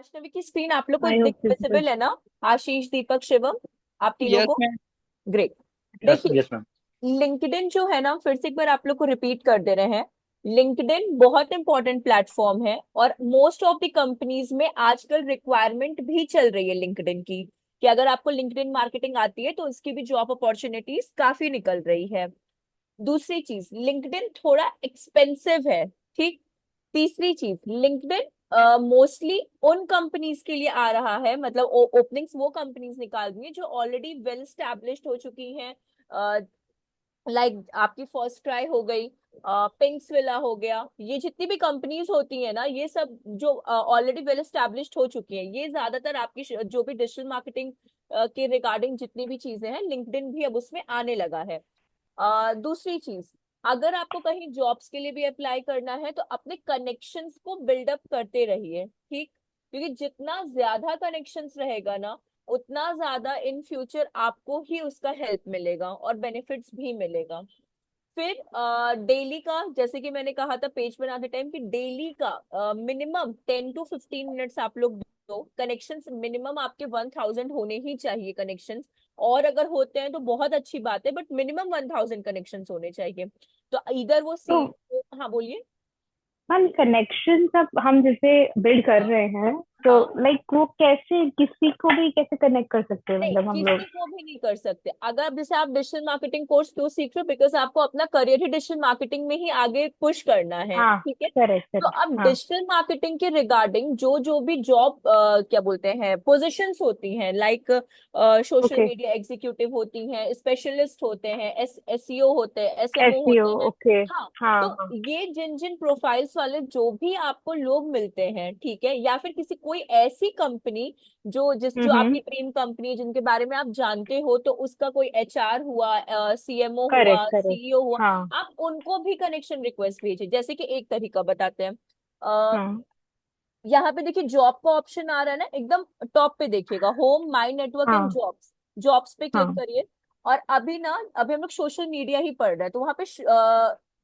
वैष्णवी की स्क्रीन आप लोग को आई होप दिस विजिबल है ना? आशीष, दीपक, शिवम, आप तीनों यस को। मैम। ग्रेट। यस देखिए, यस मैम। लिंक्डइन जो है ना, फिर से एक बार आप लोग को रिपीट कर दे रहे हैं। लिंक्डइन बहुत इंपॉर्टेंट प्लेटफॉर्म है और मोस्ट ऑफ द कंपनीज में आजकल रिक्वायरमेंट भी चल रही है लिंक्डइन की, कि अगर आपको लिंक्डइन मार्केटिंग आती है तो उसकी भी जॉब अपॉर्चुनिटीज काफी निकल रही है। दूसरी चीज, लिंक्डइन थोड़ा एक्सपेंसिव है। ठीक। तीसरी चीज, लिंक्डइन मोस्टली उन कंपनीज के लिए आ रहा है, मतलब ओपनिंग्स वो कंपनीज निकाल रही है जो ऑलरेडी वेल स्टैब्लिश्ड हो चुकी हैं। लाइक आपकी फर्स्ट ट्राई हो गई, पिंक्स विला हो गया, ये जितनी भी कंपनीज होती है ना, ये सब जो ऑलरेडी वेल स्टैब्लिश्ड हो चुकी है, ये ज्यादातर आपकी जो भी डिजिटल मार्केटिंग के रिगार्डिंग जितनी भी चीजें हैं, लिंक्डइन भी अब उसमें आने लगा है। दूसरी चीज, अगर आपको कहीं जॉब्स के लिए भी अप्लाई करना है तो अपने कनेक्शंस को बिल्डअप करते रहिए। ठीक। क्योंकि जितना ज्यादा कनेक्शंस रहेगा ना, उतना ज्यादा इन फ्यूचर आपको ही उसका हेल्प मिलेगा और बेनिफिट्स भी मिलेगा। फिर डेली का, जैसे कि मैंने कहा था पेज बनाते टाइम, कि डेली का मिनिमम 10 to 15 मिनट्स आप लोग दो। कनेक्शंस मिनिमम आपके 1000 होने ही चाहिए कनेक्शंस। और अगर होते हैं तो बहुत अच्छी बात है, बट मिनिमम 1000 कनेक्शंस होने चाहिए। तो इधर वो तो सी। हाँ, बोलिए। मैम कनेक्शन अब हम जैसे बिल्ड कर रहे हैं, तो हाँ, लाइक वो कैसे किसी को भी कैसे कनेक्ट कर सकते हैं, नहीं, मतलब हम लोग। किसी को भी नहीं कर सकते। अगर आप जैसे आप डिजिटल मार्केटिंग कोर्स क्यों सीख रहे हो? बिकॉज आपको अपना करियर ही डिजिटल मार्केटिंग में ही आगे पुश करना है। हाँ, ठीक है। करेक्ट तो करेक्ट, अब हाँ। डिजिटल मार्केटिंग के रिगार्डिंग जो जो भी जॉब क्या बोलते हैं पोजीशंस होती हैं, like social okay. Media executive होती हैं, स्पेशलिस्ट होते हैं, एसईओ होते हैं, एसएमओ एसईओ, होते हैं। ओके। हाँ। हाँ तो हाँ। ये जिन जिन प्रोफाइल्स वाले जो भी आपको लोग मिलते हैं, ठीक है, या फिर किसी कोई ऐसी कंपनी जो हम्म। आपकी ड्रीम कंपनी जिनके बारे में आप जानते हो, तो उसका कोई एचआर हुआ, सीएमओ हुआ, करेक्ट करेक्ट। सीईओ हुआ, हाँ आप उनको भी कनेक्शन रिक्वेस्ट भेजिए। जैसे कि एक तरीका बताते हैं। अ, हाँ यहाँ पे देखिए जॉब का ऑप्शन आ रहा है ना, एकदम टॉप पे देखिएगा, होम माई नेटवर्क एंड हाँ जॉब्स। जॉब्स पे क्लिक हाँ। करिए। और अभी हम लोग सोशल मीडिया ही पढ़ रहे हैं, तो वहां पे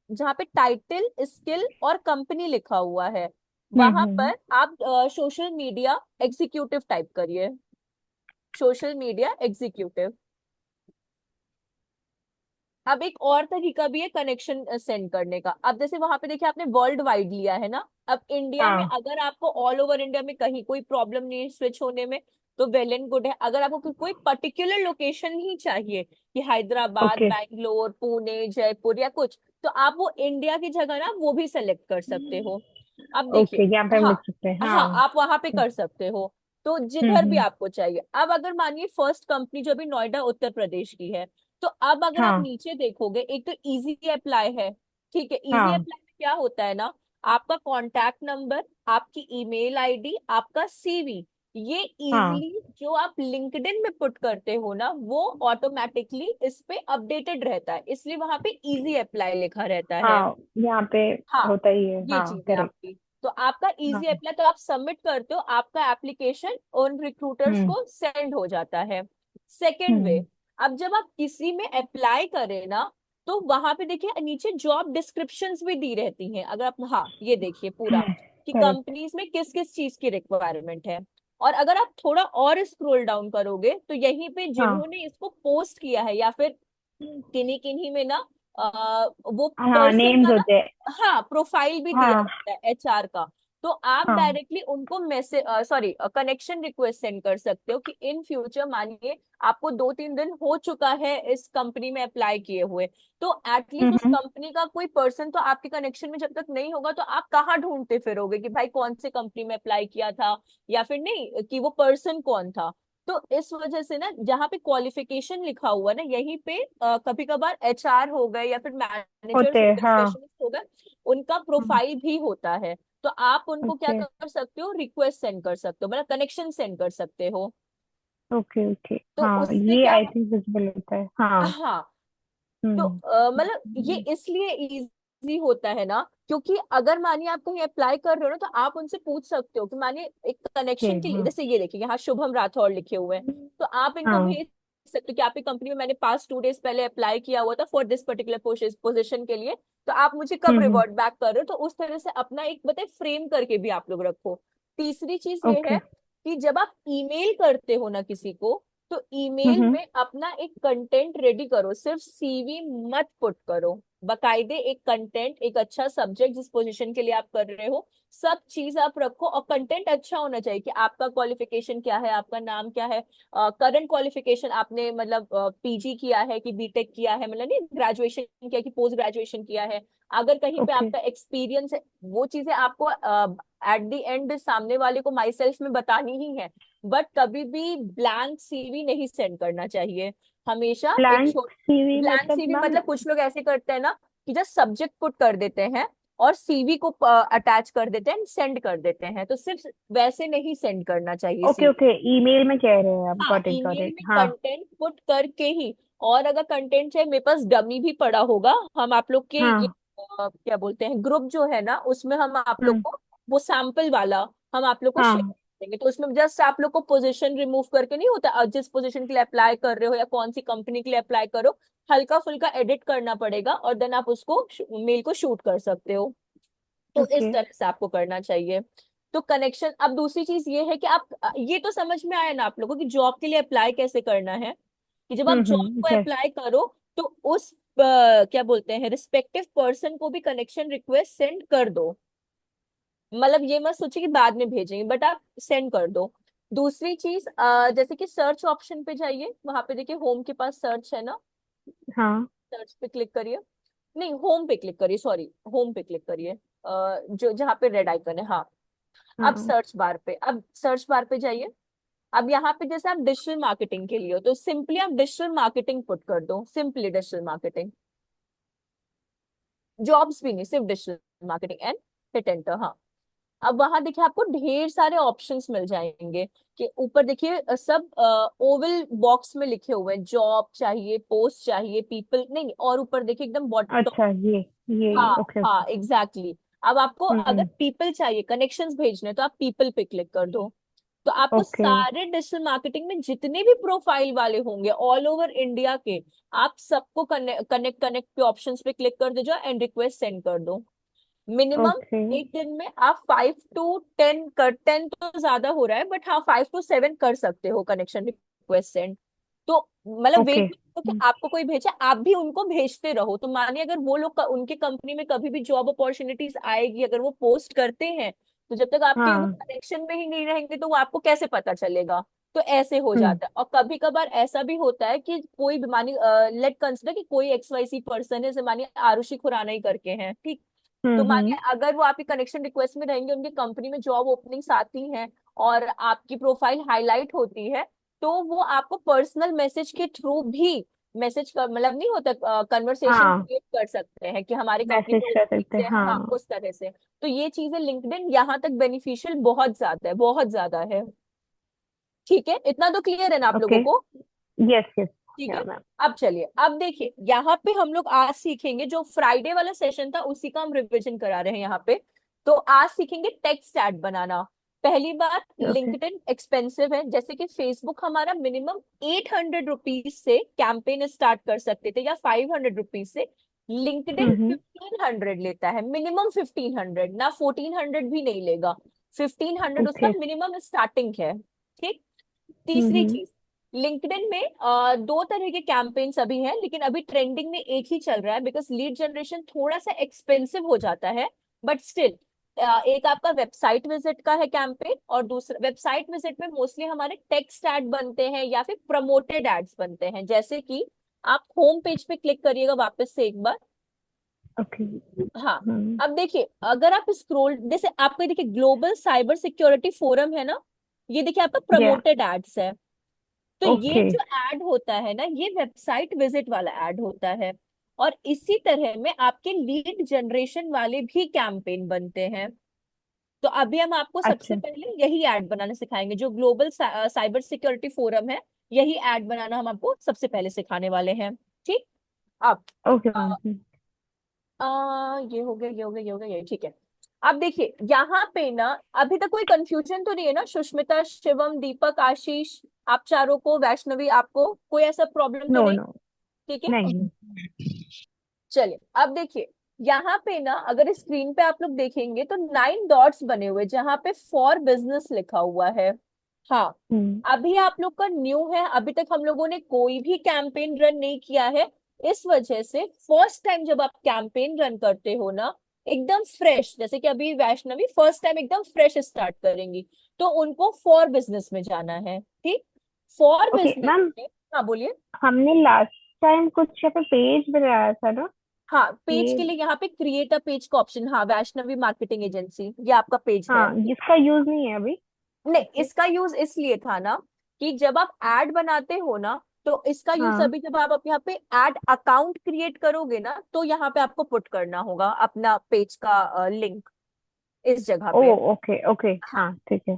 जहाँ पे टाइटल, स्किल और कंपनी लिखा हुआ है, वहां हम्म। पर आप सोशल मीडिया एग्जीक्यूटिव टाइप करिए। Social media executive. अब एक और तरीका भी है कनेक्शन सेंड करने का। अब जैसे वहां पे देखिए आपने वर्ल्ड वाइड लिया है ना, अब इंडिया में हाँ। अगर आपको ऑल ओवर इंडिया में कहीं कोई प्रॉब्लम नहीं है स्विच होने में, तो वेल एंड गुड है। अगर आपको कोई पर्टिकुलर लोकेशन ही चाहिए, कि हैदराबाद, ओके बैंगलोर, पुणे, जयपुर या कुछ, तो आप वो इंडिया की जगह ना वो भी सेलेक्ट कर सकते हो। अब देखिए। ओके, यहाँ पे हम हाँ। लिख सकते हैं, हाँ, हाँ। आप वहां पे कर सकते हो। तो जिधर भी हम्म। आपको चाहिए। अब अगर मानिए फर्स्ट कंपनी जो अभी नोएडा उत्तर प्रदेश की है, तो अब अगर आप हाँ नीचे देखोगे, एक तो इजी अप्लाई है। ठीक है, इजी हाँ अप्लाई में क्या होता है ना, आपका कॉन्टैक्ट नंबर, आपकी ईमेल आईडी, आपका सीवी, ये हाँ इजीली जो आप लिंक्डइन में पुट करते हो ना, वो ऑटोमेटिकली इस पे अपडेटेड रहता है, इसलिए वहां पे इजी अप्लाई लिखा रहता है। हाँ, यहाँ पे हाँ, होता ही है, ये हाँ चीज है करेक्ट। आपकी। तो आपका इजी हाँ। अप्लाई तो आप सबमिट करते हो, आपका एप्लीकेशन उन रिक्रूटर्स हम्म को सेंड हो जाता है। सेकेंड वे, हम्म। अब जब आप किसी में अप्लाई करें ना, तो वहां पे देखिए नीचे जॉब डिस्क्रिप्शंस भी दी रहती हैं। अगर आप, हाँ, ये देखिए पूरा, कि करेक्ट। कंपनीज में किस किस चीज की रिक्वायरमेंट है। और अगर आप थोड़ा और स्क्रॉल डाउन करोगे, तो यहीं पे हाँ जिन्होंने इसको पोस्ट किया है, या फिर किन्हीं किन्हीं में ना वो हाँ, पर्सन नेम्स का ना, होते हैं। हाँ, प्रोफाइल भी दिया हाँ रहता है एचआर का। तो आप हाँ। डायरेक्टली उनको message, sorry, connection request send कर सकते हो, कि इन फ्यूचर मानिए आपको 2-3 दिन हो चुका है इस कंपनी में अप्लाई किए हुए, तो एटलीस्ट उस हम्म। कंपनी का कोई पर्सन तो आपके कनेक्शन में जब तक नहीं होगा, तो आप कहाँ ढूंढते फिरोगे कि भाई कौन से कंपनी में अप्लाई किया था, या फिर नहीं कि वो पर्सन कौन था। तो इस वजह से ना, जहाँ पे क्वालिफिकेशन लिखा हुआ है ना, यहीं पे कभी कभार एचआर हो गए, या फिर होते मैनेजर्स हो हैं, गए, हाँ। स्पेशलिस्ट हो गए, उनका प्रोफाइल भी होता है। तो आप उनको क्या ओके कर सकते हो, रिक्वेस्ट सेंड कर सकते हो, मतलब कनेक्शन सेंड कर सकते हो। Okay okay. तो हाँ, उससे ये क्या, आई थिंक विजिबल होता है, हाँ। हाँ, तो हम्म मतलब ये इसलिए इजी होता है ना, क्योंकि अगर मानिए आप कहीं अप्लाई कर रहे हो ना, तो आप उनसे पूछ सकते हो कि मानिए एक ओके, कनेक्शन के लिए, हाँ। जैसे ये देखिए यहाँ शुभम राठौर लिखे हुए हैं, तो आप इनको हाँ। भेज सकते हो कि आपकी कंपनी में मैंने पास 2 डेज पहले अप्लाई किया हुआ था फॉर दिस पर्टिकुलर पोजीशन के लिए, तो आप मुझे कब हम्म। रिवर्ट बैक कर रहे हो। तो उस तरह से अपना एक बताए फ्रेम करके भी आप लोग रखो, तीसरी चीज ये ओके। है कि जब आप ईमेल करते हो ना किसी को, तो ईमेल हम्म। में अपना एक कंटेंट रेडी करो, सिर्फ सीवी मत पुट करो। बकायदे एक कंटेंट, एक अच्छा सब्जेक्ट जिस पोजीशन के लिए आप कर रहे हो, सब चीज आप रखो। और कंटेंट अच्छा होना चाहिए कि आपका क्वालिफिकेशन क्या है, आपका नाम क्या है, करंट क्वालिफिकेशन आपने मतलब पीजी किया है कि बीटेक किया है, मतलब नहीं ग्रेजुएशन किया कि पोस्ट ग्रेजुएशन किया है। अगर कहीं पे ओके। आपका एक्सपीरियंस है, वो चीजें आपको एट द एंड सामने वाले को माई सेल्फ में बतानी ही है। बट कभी भी ब्लैंक सीवी नहीं सेंड करना चाहिए। हमेशा एक ब्लैंक सीवी ब्लैंक मतलब सीवी मैम? मतलब कुछ लोग ऐसे करते हैं ना कि जस्ट सब्जेक्ट पुट कर देते हैं और सीवी को अटैच कर देते हैं, सेंड कर देते हैं। तो सिर्फ वैसे नहीं सेंड करना चाहिए ओके सीवी। ओके, ईमेल में कह रहे हैं आप, हाँ, got it got email it, में हाँ। कंटेंट पुट करके ही। और अगर कंटेंट चाहिए, मेरे पास डमी भी पड़ा होगा, हम आप लोग के ये हाँ। क्या बोलते हैं, ग्रुप जो है ना, उसमें हम आप लोग हम्म। को वो सैंपल वाला हम आप लोग को शेयर हाँ। देंगे। तो उसमें जस्ट आप लोग को पोजीशन रिमूव करके नहीं होता, जिस पोजीशन के लिए अप्लाई कर रहे हो या कौन सी कंपनी के लिए अप्लाई करो, हल्का फुल्का एडिट करना पड़ेगा और देन आप उसको मेल को शूट कर सकते हो। तो इस ओके। तरह से आपको करना चाहिए। तो कनेक्शन, अब दूसरी चीज ये है कि आप ये तो समझ में आया ना आप लोगों को कि जॉब के लिए अप्लाई कैसे करना है, कि जब आप जॉब को यस। अप्लाई करो तो उस क्या बोलते हैं, रिस्पेक्टिव पर्सन को भी कनेक्शन रिक्वेस्ट सेंड कर दो। मतलब ये मत सोचिए कि बाद में भेजेंगे, बट आप सेंड कर दो। दूसरी चीज, जैसे कि सर्च ऑप्शन पे जाइए, वहां पे देखिए होम के पास सर्च है ना, हाँ। सर्च पे क्लिक करिए। नहीं, होम पे क्लिक करिए, सॉरी, होम पे क्लिक करिए, जो जहाँ पे रेड आइकन है, हाँ। अब हाँ। सर्च बार पे, अब सर्च बार पे जाइए। अब यहाँ पे जैसे आप डिजिटल मार्केटिंग के लिए हो, तो सिंपली आप डिजिटल मार्केटिंग पुट कर दो, सिंपली डिजिटल मार्केटिंग, जॉब्स भी नहीं, सिर्फ digital marketing and hit enter, हाँ। अब वहां देखिए आपको ढेर सारे ऑप्शंस मिल जाएंगे, कि ऊपर देखिए सब ओवल बॉक्स में लिखे हुए हैं, जॉब चाहिए, पोस्ट चाहिए, पीपल नहीं, और ऊपर देखिए एकदम बॉटम। अच्छा, ये हाँ, ओके हाँ, ओके। Exactly exactly। अब आपको अगर हम्म। पीपल चाहिए, कनेक्शंस भेजने, तो आप पीपल पे क्लिक कर दो। तो आपको ओके सारे डिजिटल मार्केटिंग में जितने भी प्रोफाइल वाले होंगे ऑल ओवर इंडिया के, आप सबको कनेक्ट कनेक्ट के ऑप्शंस पे क्लिक कर दो जो एंड रिक्वेस्ट सेंड कर दो। मिनिमम ओके एक दिन में आप 5 to 10 कर, 10 तो ज्यादा हो रहा है, बट हाँ 5 to 7 कर सकते हो कनेक्शन रिक्वेस्ट सेंड। तो मतलब वेट ओके। मत करो कि आपको कोई भेजे, आप भी उनको भेजते रहो। तो मानिए अगर वो लोग उनके कंपनी में कभी भी जॉब अपॉर्चुनिटीज आएगी, अगर वो पोस्ट करते हैं, तो जब तक आपके वो हाँ। कनेक्शन में ही नहीं रहेंगे तो वो आपको कैसे पता चलेगा। तो ऐसे हो हम्म। जाता है। और कभी कभार ऐसा भी होता है कि कोई भी मानिए, लेट कंसिडर कि कोई XYZ पर्सन है, जैसे मानिए आरुषि खुराना ही करके हैं, ठीक। तो हम्म। मानिए अगर वो आपकी कनेक्शन रिक्वेस्ट में रहेंगे, उनकी कंपनी में जॉब ओपनिंग्स आती हैं और आपकी प्रोफाइल हाईलाइट होती है, तो वो आपको पर्सनल मैसेज के थ्रू भी मैसेज कर, मतलब नहीं होता, कन्वर्सेशन हाँ, क्रिएट कर सकते हैं कि हमारी कंपनी में मैसेज कर सकते ओपनिंग्स हैं, है, हाँ, हाँ। उस तरह से। तो ये चीजें लिंक्डइन यहाँ तक बेनिफिशियल बहुत ज्यादा है, बहुत ज्यादा है। ठीक है, इतना तो क्लियर है ना आप ओके। लोगों को? Yes yes. ठीक या है। मैम। अब चलिए, अब देखिए यहाँ पे हम लोग आज सीखेंगे, जो फ्राइडे वाला सेशन था उसी का हम रिवीजन करा रहे हैं यहाँ पे। तो आज सीखेंगे टेक्स्ट ऐड बनाना। पहली बात, ओके। लिंक्डइन एक्सपेंसिव है, जैसे कि फेसबुक हमारा मिनिमम 800 रुपीज से कैंपेन स्टार्ट कर सकते थे, या 500 रुपीज से। लिंक्डइन हम्म। 1500 लेता है, मिनिमम 1500, ना 1400 भी नहीं लेगा। 1500 उसका ओके। मिनिमम स्टार्टिंग है। ठीक। तीसरी हम्म। चीज, लिंक्डइन में दो तरह के कैंपेन्स अभी हैं, लेकिन अभी ट्रेंडिंग में एक ही चल रहा है, बिकॉज लीड जनरेशन थोड़ा सा एक्सपेंसिव हो जाता है, बट स्टिल। एक आपका वेबसाइट विजिट का है कैंपेन, और दूसरा वेबसाइट विजिट में मोस्टली हमारे टेक्स्ट ऐड बनते हैं या फिर प्रमोटेड एड्स बनते हैं, जैसे कि आप होम पेज पे क्लिक करिएगा वापस से एक बार। ओके। हाँ। हम्म। अब देखिए, अगर आप स्क्रोल, जैसे आपको देखिए ग्लोबल साइबर सिक्योरिटी फोरम है ना, ये देखिए आपका या। प्रमोटेड एड्स है। तो ये ओके। जो ऐड होता है ना, ये वेबसाइट विजिट वाला ऐड होता है। और इसी तरह में आपके लीड जनरेशन वाले भी कैंपेन बनते हैं। तो अभी हम आपको सबसे अच्छा। पहले यही ऐड बनाना सिखाएंगे, जो ग्लोबल साइबर सिक्योरिटी फोरम है, यही ऐड बनाना हम आपको सबसे पहले सिखाने वाले हैं। ठीक। अब ओके अ, मैम। ये हो गया, ये हो गया, ये हो गया, ये ठीक है। अब देखिए यहाँ पे ना, अभी तक कोई कंफ्यूजन तो नहीं है ना? सुष्मिता, शिवम, दीपक, आशीष, आप चारों को, वैष्णवी, आपको कोई ऐसा प्रॉब्लम तो नो नहीं? नो। ठीक है। नहीं। चलिए अब देखिए, यहाँ पे ना अगर स्क्रीन पे आप लोग देखेंगे तो 9 डॉट्स बने हुए जहाँ पे फॉर बिजनेस लिखा हुआ है। हाँ, हम्म। अभी आप लोग का न्यू है, अभी तक हम लोगों ने कोई भी कैंपेन रन नहीं किया है। इस वजह से फर्स्ट टाइम जब आप कैंपेन रन करते हो ना, एकदम फ्रेश, जैसे कि अभी वैष्णवी फर्स्ट टाइम एकदम फ्रेश स्टार्ट करेंगी, तो उनको फॉर बिजनेस में जाना है। ठीक, फॉर ओके बिजनेस मैम, में, हाँ बोलिए। हमने लास्ट टाइम कुछ यहाँ पे पेज बनाया था ना। हाँ, पेज ये, के लिए यहाँ पे क्रिएट अ पेज का ऑप्शन, हाँ, वैष्णवी मार्केटिंग एजेंसी, ये आपका पेज है। हाँ, जिसका यूज नहीं है अभी। नहीं, ओके। इसका यूज इसलिए था ना कि जब आप एड बनाते हो ना, तो इसका यूज हाँ। अभी जब आप यहाँ पे एड अकाउंट क्रिएट करोगे ना, तो यहाँ पे आपको पुट करना होगा अपना पेज का लिंक इस जगह ओ, पे। ओके ओके, हाँ, हाँ ठीक है।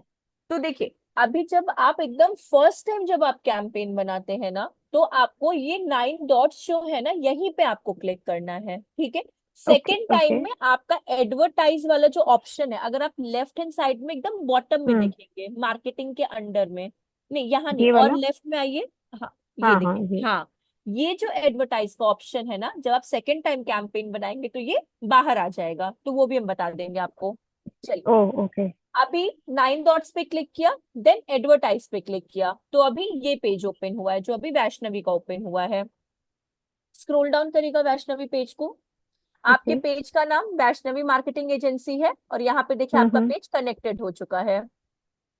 तो देखिए, अभी जब आप एकदम फर्स्ट टाइम जब आप कैंपेन बनाते हैं ना, तो आपको ये 9 डॉट्स जो है ना, यहीं पे आपको क्लिक करना है। ठीक है, ओके सेकेंड ओके। टाइम में आपका एडवर्टाइज वाला जो ऑप्शन है, अगर आप लेफ्ट हैंड साइड में एकदम बॉटम में हम्म। देखेंगे, मार्केटिंग के अंडर में, नहीं यहाँ नहीं, ये और वाला। लेफ्ट में आइए। हाँ, ये हाँ हाँ, देखिए, ये। हाँ, ये जो एडवर्टाइज का ऑप्शन है ना, जब आप सेकेंड टाइम कैंपेन बनाएंगे तो ये बाहर आ जाएगा, तो वो भी हम बता देंगे आपको। चलिए, ओ, ओके। अभी 9 डॉट्स पे क्लिक किया, देन एडवर्टाइज पे क्लिक किया, तो अभी ये पेज ओपन हुआ है जो अभी वैष्णवी का ओपन हुआ है। स्क्रॉल डाउन करिएगा वैष्णवी पेज को, आपके ओके। पेज का नाम वैष्णवी मार्केटिंग एजेंसी है, और यहाँ पे देखिए आपका हम्म। पेज कनेक्टेड हो चुका है।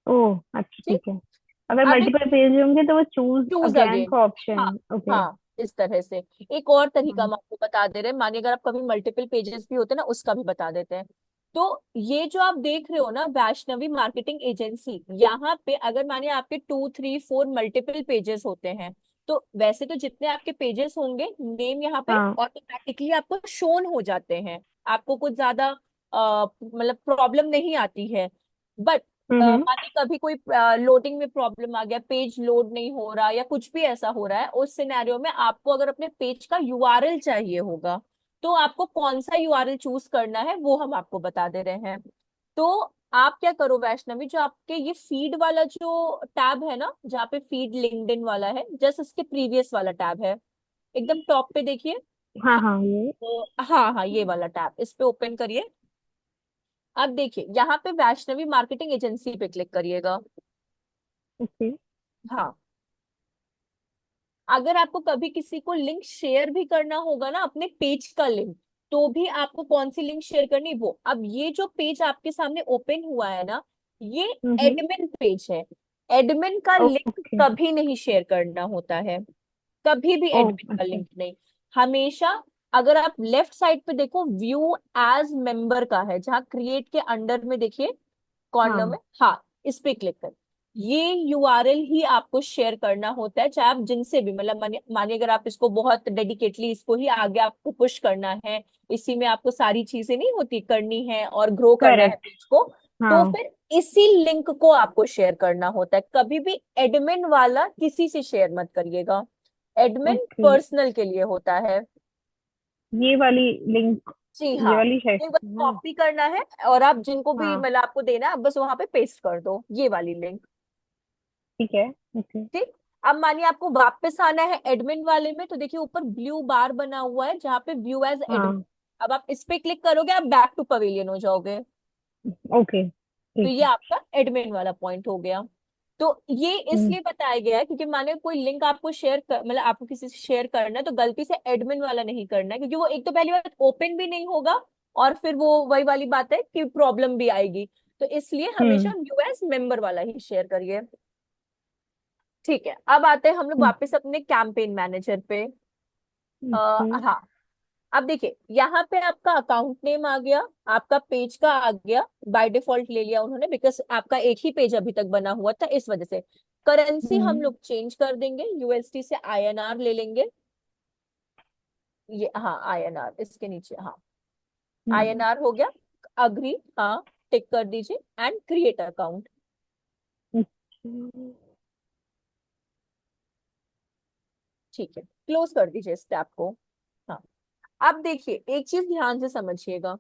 ओ, अच्छा ठीक, ठीक है। अगर अभी मल्टीपल पेज होंगे तो वो चूज चूज अगेन अगेन, का हाँ, ऑप्शन। ओके। हाँ, इस तरह से। एक और तरीका हम आपको बता दे रहे हैं, मानिए अगर आप कभी मल्टीपल पेजेस भी होते हैं ना, उसका भी बता देते हैं। तो ये जो आप देख रहे हो ना, वैष्णवी मार्केटिंग एजेंसी, यहाँ पे अगर मानिए आपके 2 3 4 मल्टीपल पेजेस होते हैं, तो वैसे तो जितने आपके पेजेस होंगे, नेम यहाँ पे हाँ। ऑटोमेटिकली आपको शोन हो जाते हैं, आपको कुछ ज्यादा मतलब प्रॉब्लम नहीं आती है। बट हम्म। मानिए कभी कोई लोडिंग में प्रॉब्लम आ गया, पेज लोड नहीं हो रहा, या कुछ भी ऐसा हो रहा है, उस सिनेरियो में आपको अगर अपने पेज का यूआरएल चाहिए होगा, तो आपको कौन सा यूआरएल चूज करना है वो हम आपको बता दे रहे हैं। तो आप क्या करो वैष्णवी, जो आपके ये फीड वाला जो टैब है ना, जहाँ पे फीड लिंक्डइन वाला है, जस्ट इसके प्रीवियस वाला टैब है, एकदम टॉप पे देखिए। हाँ हाँ, हाँ, ये। तो हाँ हाँ, ये वाला टैब, इस पे ओपन करिए। अब देखिए यहाँ पे वैष्णवी मार्केटिंग एजेंसी पे क्लिक करिएगा। ओके। हाँ, अगर आपको कभी किसी को लिंक शेयर भी करना होगा ना, अपने पेज का लिंक, तो भी आपको कौन सी लिंक शेयर करनी, वो, अब ये जो पेज आपके सामने ओपन हुआ है ना, ये हम्म। एडमिन पेज है। एडमिन का लिंक ओके। कभी नहीं शेयर करना होता है, कभी भी ओ, एडमिन का अच्छा। लिंक नहीं। हमेशा, अगर आप लेफ्ट साइड पे देखो, व्यू एज मेंबर का है, जहाँ क्रिएट के अंडर में देखिए कॉर्नर में, हाँ। हाँ, इस पे क्लिक कर, ये यूआरएल ही आपको शेयर करना होता है, चाहे आप जिनसे भी, मतलब मानिए अगर आप इसको बहुत डेडिकेटली, इसको ही आगे आपको पुश करना है, इसी में आपको सारी चीजें नहीं होती करनी है और ग्रो करना है करेक्ट। पेज को, तो हाँ। फिर इसी लिंक को आपको शेयर करना होता है। कभी भी एडमिन वाला किसी से शेयर मत करिएगा, एडमिन ओके। पर्सनल के लिए होता है। ये वाली लिंक, जी ये हाँ, वाली है एक बार ना। कॉपी करना है, और आप जिनको भी हाँ, मतलब आपको देना है, आप बस वहां पे पेस्ट कर दो ये वाली लिंक। ठीक है। ओके। ठीक, अब मानिए आपको वापस आना है एडमिन वाले में, तो देखिए ऊपर ब्लू बार बना हुआ है जहाँ पे व्यू एज एडमिन, हाँ। अब आप इस पे क्लिक करोगे, आप बैक टू पवेलियन हो जाओगे। ओके, तो ठीक ये है। आपका एडमिन वाला पॉइंट हो गया। तो ये हम्म। इसलिए बताया गया है क्योंकि माने कोई लिंक आपको शेयर कर, मतलब आपको किसी से शेयर करना है, तो गलती से एडमिन वाला नहीं करना है, क्योंकि वो एक तो पहली बात ओपन भी नहीं होगा, और फिर वो वही वाली बात है कि प्रॉब्लम भी आएगी। तो इसलिए हमेशा हम्म। यूएस मेंबर वाला ही शेयर करिए। ठीक है, अब आते हैं हम लोग हम्म। वापस अपने कैंपेन मैनेजर पे। ओके। हाँ, अब देखिए यहाँ पे आपका अकाउंट नेम आ गया, आपका पेज का आ गया, बाय डिफॉल्ट ले लिया उन्होंने, बिकॉज आपका एक ही पेज अभी तक बना हुआ था, इस वजह से। करेंसी हम हम्म। लोग चेंज कर देंगे, यूएसडी से आईएनआर ले लेंगे। ये, हाँ, आईएनआर इसके नीचे, हाँ, हम्म। आईएनआर हो गया। अग्री, हाँ, टिक कर दीजिए, एंड क्रिएट अकाउंट। ठीक है, क्लोज कर दीजिए इस टैब को। हाँ, अब देखिए एक चीज ध्यान से समझिएगा,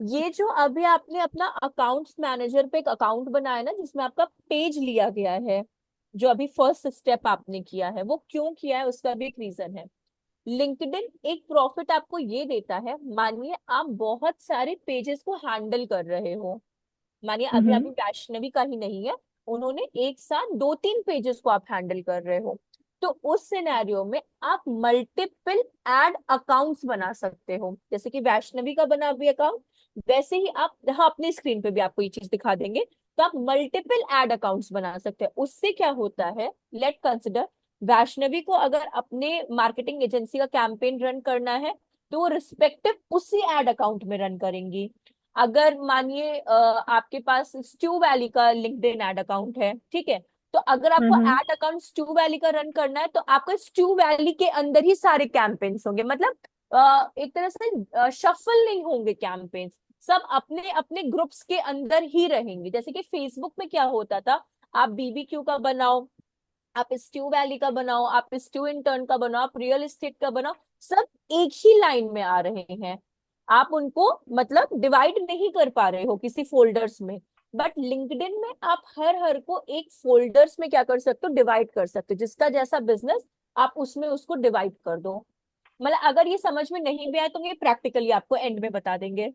ये जो अभी आपने अपना अकाउंट्स मैनेजर पे एक अकाउंट बनाया ना, जिसमें आपका पेज लिया गया है, जो अभी फर्स्ट स्टेप आपने किया है, वो क्यों किया है उसका भी एक रीजन है। लिंक्डइन एक प्रॉफिट आपको ये देता है, मानिए आप बहुत सारे पेजेस को हैंडल कर रहे हो, मानिए अभी हम्म। अभी वैष्णवी का ही नहीं है, उन्होंने एक साथ 2-3 पेजेस को आप हैंडल कर रहे हो, तो उस सिनेरियो में आप मल्टीपल एड अकाउंट्स बना सकते हो, जैसे कि वैष्णवी का बना अभी अकाउंट, वैसे ही आप यहाँ अपनी स्क्रीन पे भी आपको ये चीज दिखा देंगे, तो आप मल्टीपल एड अकाउंट्स बना सकते हैं। उससे क्या होता है, लेट कंसिडर वैष्णवी को अगर अपने मार्केटिंग एजेंसी का कैंपेन रन करना है, तो वो रिस्पेक्टिव उसी एड अकाउंट में रन करेंगी। अगर मानिए आपके पास स्ट्यू वैली का लिंक्डइन एड अकाउंट है, ठीक है, तो अगर आपको हम्म। एड अकाउंट स्ट्यू वैली का रन करना है, तो आपको स्ट्यू वैली के अंदर ही सारे कैंपेन्स होंगे, मतलब एक तरह से शफल नहीं होंगे कैंपेन्स, सब अपने अपने ग्रुप्स के अंदर ही रहेंगे। जैसे कि फेसबुक में क्या होता था, आप बीबीक्यू का बनाओ, आप स्ट्यू वैली का बनाओ, आप स्ट्यू इंटर्न का बनाओ, आप रियल एस्टेट का बनाओ, सब एक ही लाइन में आ रहे हैं, आप उनको मतलब डिवाइड नहीं कर पा रहे हो किसी फोल्डर्स में। बट लिंक्डइन में आप हर हर को एक फोल्डर्स में क्या कर सकते हो, डिवाइड कर सकते हो, जिसका जैसा बिजनेस आप उसमें उसको डिवाइड कर दो। मतलब अगर ये समझ में नहीं भी आए तो ये प्रैक्टिकली आपको एंड में बता देंगे।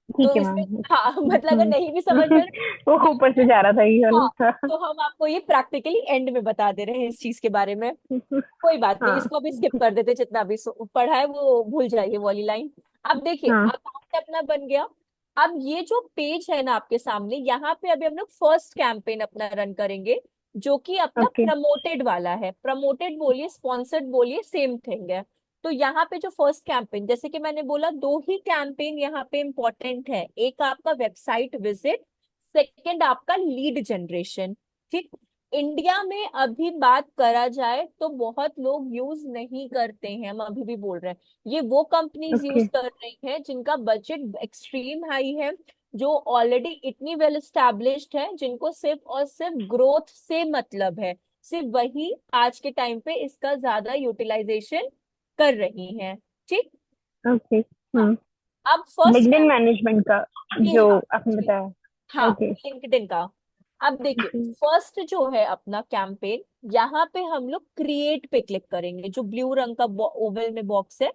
तो ठीक है इसमें, मैम। हाँ मतलब अगर नहीं भी समझ में, वो ऊपर से जा रहा था ये हाँ, वाला। तो हम आपको ये प्रैक्टिकली एंड में बता दे रहे हैं इस चीज के बारे में। कोई बात नहीं, हाँ इसको भी स्किप कर देते, जितना भी पढ़ा है वो भूल जाइए वो वाली लाइन। अब देखिए हाँ। अकाउंट अपना बन गया। अब ये जो पेज है ना आपके सामने, यहाँ पे अभी हम लोग फर्स्ट कैंपेन अपना रन करेंगे, जो कि अपना ओके। प्रमोटेड वाला है। प्रमोटेड बोलिए, स्पॉन्सर्ड बोलिए, सेम थिंग है। तो यहाँ पे जो फर्स्ट कैंपेन, जैसे कि मैंने बोला, दो ही कैंपेन यहाँ पे इंपॉर्टेंट है, एक आपका वेबसाइट विजिट, सेकेंड आपका लीड जनरेशन। ठीक, इंडिया में अभी बात करा जाए तो बहुत लोग यूज नहीं करते हैं, हम अभी भी बोल रहे हैं, ये वो कंपनीज यूज ओके। कर रही हैं जिनका बजट एक्सट्रीम हाई है, जो ऑलरेडी इतनी वेल एस्टैब्लिश्ड है, जिनको सिर्फ और सिर्फ ग्रोथ से मतलब है, सिर्फ वही आज के टाइम पे इसका ज्यादा यूटिलाइजेशन कर रही हैं। ठीक। ओके। हाँ, हम्म। अब फर्स्ट लिंक्डइन कैंप, मैनेजमेंट का जी जो हाँ, आपने जी बताया। हाँ, ओके। लिंक्डइन का। अब देखिए फर्स्ट जो है अपना कैंपेन, यहाँ पे हम लोग क्रिएट पे क्लिक करेंगे, जो ब्लू रंग का ओवल में बॉक्स है,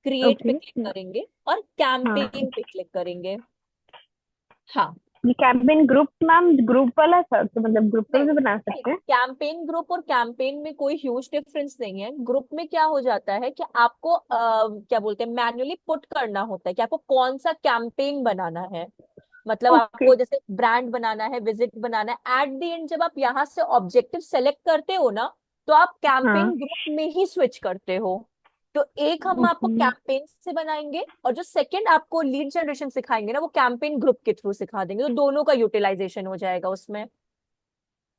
क्रिएट पे ओके। क्लिक करेंगे और हाँ, कैंपेन पे क्लिक करेंगे। हाँ, ये कैंपेन ग्रुप मैम, ग्रुप वाला था तो मतलब ग्रुप पर नहीं भी बना नहीं, सकते हैं? कैंपेन ग्रुप और कैंपेन में कोई ह्यूज डिफरेंस नहीं है। ग्रुप में क्या हो जाता है कि आपको क्या बोलते हैं, मैन्युअली पुट करना होता है कि आपको कौन सा कैंपेन बनाना है, मतलब ओके। आपको जैसे ब्रांड बनाना है, विजिट बनाना है, एट द एंड जब आप यहाँ से ऑब्जेक्टिव सेलेक्ट करते हो ना, तो आप हाँ। कैंपेन ग्रुप में ही स्विच करते हो। तो एक हम आपको ओके। कैंपेन से बनाएंगे, और जो सेकंड आपको लीड जनरेशन सिखाएंगे ना, वो कैंपेन ग्रुप के थ्रू सिखा देंगे, तो दोनों का यूटिलाइजेशन हो जाएगा उसमें।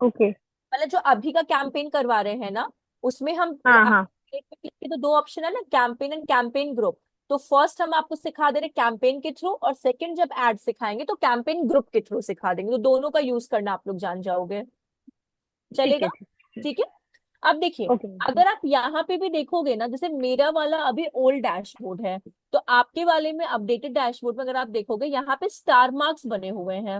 ओके। मतलब जो अभी का कैंपेन करवा रहे हैं ना, उसमें हम हाँ हाँ। तो दो ऑप्शन है ना, कैंपेन एंड कैंपेन ग्रुप। तो फर्स्ट हम आपको सिखा दे रहे कैंपेन के थ्रू, और सेकंड जब एड सिखाएंगे तो कैंपेन ग्रुप के थ्रू सिखा देंगे, तो दोनों का यूज करना आप लोग जान जाओगे। ठीक चलेगा? है। ठीक है। ठीक है। अब देखिए, ओके। अगर आप यहाँ पे भी देखोगे ना, जैसे मेरा वाला अभी ओल्ड डैशबोर्ड है, तो आपके वाले में अपडेटेड डैशबोर्ड में अगर आप देखोगे, यहाँ पे स्टार मार्क्स बने हुए हैं,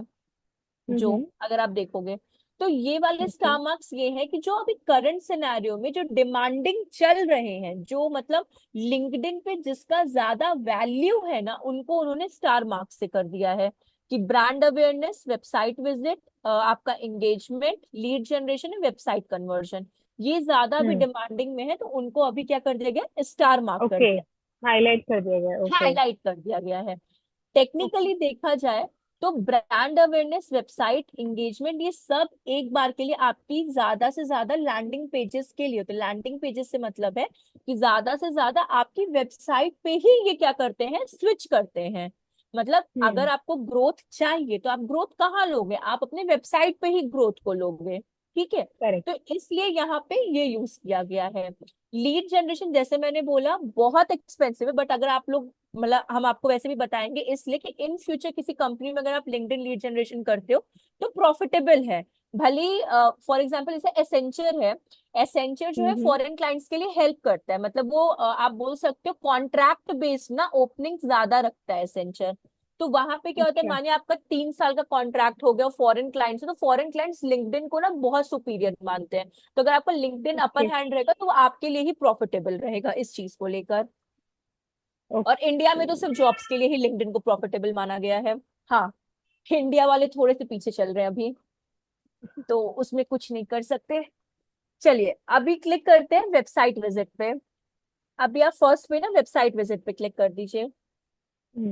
जो हम्म। अगर आप देखोगे, तो ये वाले ओके। स्टार मार्क्स ये है कि जो अभी करंट सिनेरियो में जो डिमांडिंग चल रहे हैं, जो मतलब लिंक्डइन पे जिसका ज्यादा वैल्यू है ना, उनको उन्होंने स्टार मार्क्स से कर दिया है, कि ब्रांड अवेयरनेस, वेबसाइट विजिट, आपका engagement, lead generation, website conversion, ये ज्यादा अभी हम्म। डिमांडिंग में है, तो उनको अभी क्या कर दिया गया, स्टार मार्क कर ओके। दिया, हाईलाइट कर दिया गया। ओके। हाईलाइट कर दिया गया है। ओके। टेक्निकली देखा जाए तो ब्रांड अवेयरनेस, वेबसाइट इंगेजमेंट, ये सब एक बार के लिए आपकी ज्यादा से ज्यादा लैंडिंग पेजेस के लिए, तो लैंडिंग पेजेस से मतलब है कि ज्यादा से ज्यादा आपकी वेबसाइट पे ही ये क्या करते हैं, स्विच करते हैं। मतलब अगर हम्म। आपको ग्रोथ चाहिए तो आप ग्रोथ कहाँ लोगे, आप अपने वेबसाइट पे ही ग्रोथ को लोगे। ठीक है। करेक्ट। तो इसलिए यहाँ पे ये यूज किया गया है। लीड जनरेशन जैसे मैंने बोला बहुत एक्सपेंसिव है, बट अगर आप लोग, मतलब हम आपको वैसे भी बताएंगे, इसलिए कि इन फ्यूचर किसी कंपनी में अगर आप लिंक्डइन लीड जनरेशन करते हो तो प्रॉफिटेबल है। भले फॉर एग्जांपल जैसे एसेंचर है, एसेंचर जो है हम्म। फॉरेन क्लाइंट्स के लिए हेल्प करता है, मतलब वो आप बोल सकते हो कॉन्ट्रैक्ट बेस्ड ना ओपनिंग ज्यादा रखता है एसेंचर। तो वहां पे क्या होता है, अच्छा। मानिए आपका 3 साल का कॉन्ट्रैक्ट हो गया फॉरेन क्लाइंट से, तो फॉरेन क्लाइंट्स लिंक्डइन को ना बहुत सुपीरियर मानते हैं। तो अगर आपका लिंक्डइन ओके। अपर हैंड रहेगा तो वो आपके लिए ही प्रॉफिटेबल रहेगा इस चीज को लेकर। और इंडिया में तो सिर्फ जॉब्स के लिए ही लिंक्डइन को प्रॉफिटेबल माना गया है। हाँ, इंडिया वाले थोड़े से पीछे चल रहे हैं अभी, तो उसमें कुछ नहीं कर सकते। चलिए अभी क्लिक करते हैं वेबसाइट विजिट पे। अभी आप फर्स्ट पे ना वेबसाइट विजिट पे क्लिक कर दीजिए।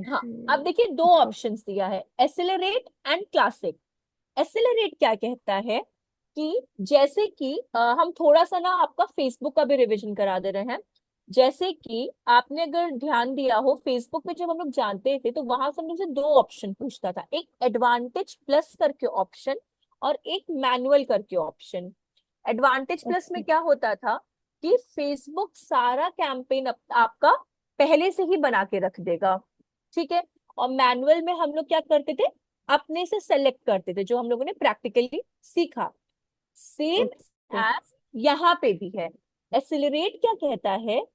हाँ, अब देखिए दो अच्छा। ऑप्शंस दिया है, एसेलरेट एंड क्लासिक। एसेलरेट क्या कहता है कि जैसे कि हम थोड़ा सा ना आपका फेसबुक का भी रिवीजन करा दे रहे हैं। जैसे कि आपने अगर ध्यान दिया हो, फेसबुक पे जब हम लोग जानते थे तो वहां से हम लोग से दो ऑप्शन पूछता था, एक एडवांटेज प्लस करके ऑप्शन और एक मैनुअल करके ऑप्शन। एडवांटेज प्लस में ओके। क्या होता था कि फेसबुक सारा कैंपेन आपका पहले से ही बना के रख देगा, ठीक है। और मैनुअल में हम लोग क्या करते थे, अपने से सेलेक्ट करते थे, जो हम लोगों ने प्रैक्टिकली सीखा। Same okay. एज यहाँ पे भी है। एक्सिलरेट क्या कहता है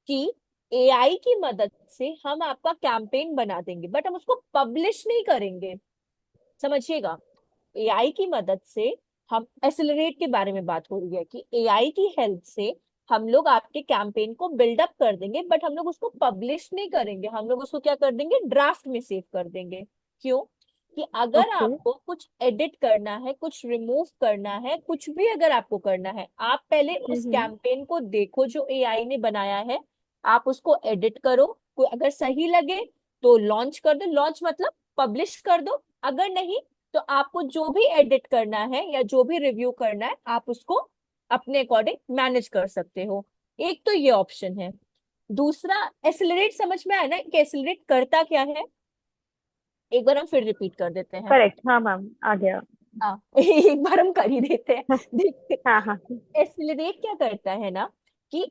कि एआई की मदद से हम आपका कैंपेन बना देंगे, बट हम उसको पब्लिश नहीं करेंगे। समझिएगा, एआई की मदद से हम एक्सेलरेट के बारे में बात हो रही है कि एआई की हेल्प से हम लोग आपके कैंपेन को बिल्डअप कर देंगे, बट हम लोग उसको पब्लिश नहीं करेंगे, हम लोग उसको क्या कर देंगे, ड्राफ्ट में सेव कर देंगे। क्यों? कि अगर ओके। आपको कुछ एडिट करना है, कुछ रिमूव करना है, कुछ भी अगर आपको करना है, आप पहले उस हम्म। कैंपेन को देखो जो एआई ने बनाया है, आप उसको एडिट करो, कोई अगर सही लगे तो लॉन्च कर दो, लॉन्च मतलब पब्लिश कर दो, अगर नहीं तो आपको जो भी एडिट करना है या जो भी रिव्यू करना है आप उसको अपने अकॉर्डिंग मैनेज कर सकते हो। एक तो ये ऑप्शन है। दूसरा, एसिलरेट समझ में आया ना कि एसिलरेट करता क्या है? एक बार हम फिर रिपीट कर देते हैं। करेक्ट, हाँ मैम, आ गया। हाँ एक बार हम कर ही देते हैं। देखते, हाँ हाँ। एसिलरेट क्या करता है ना कि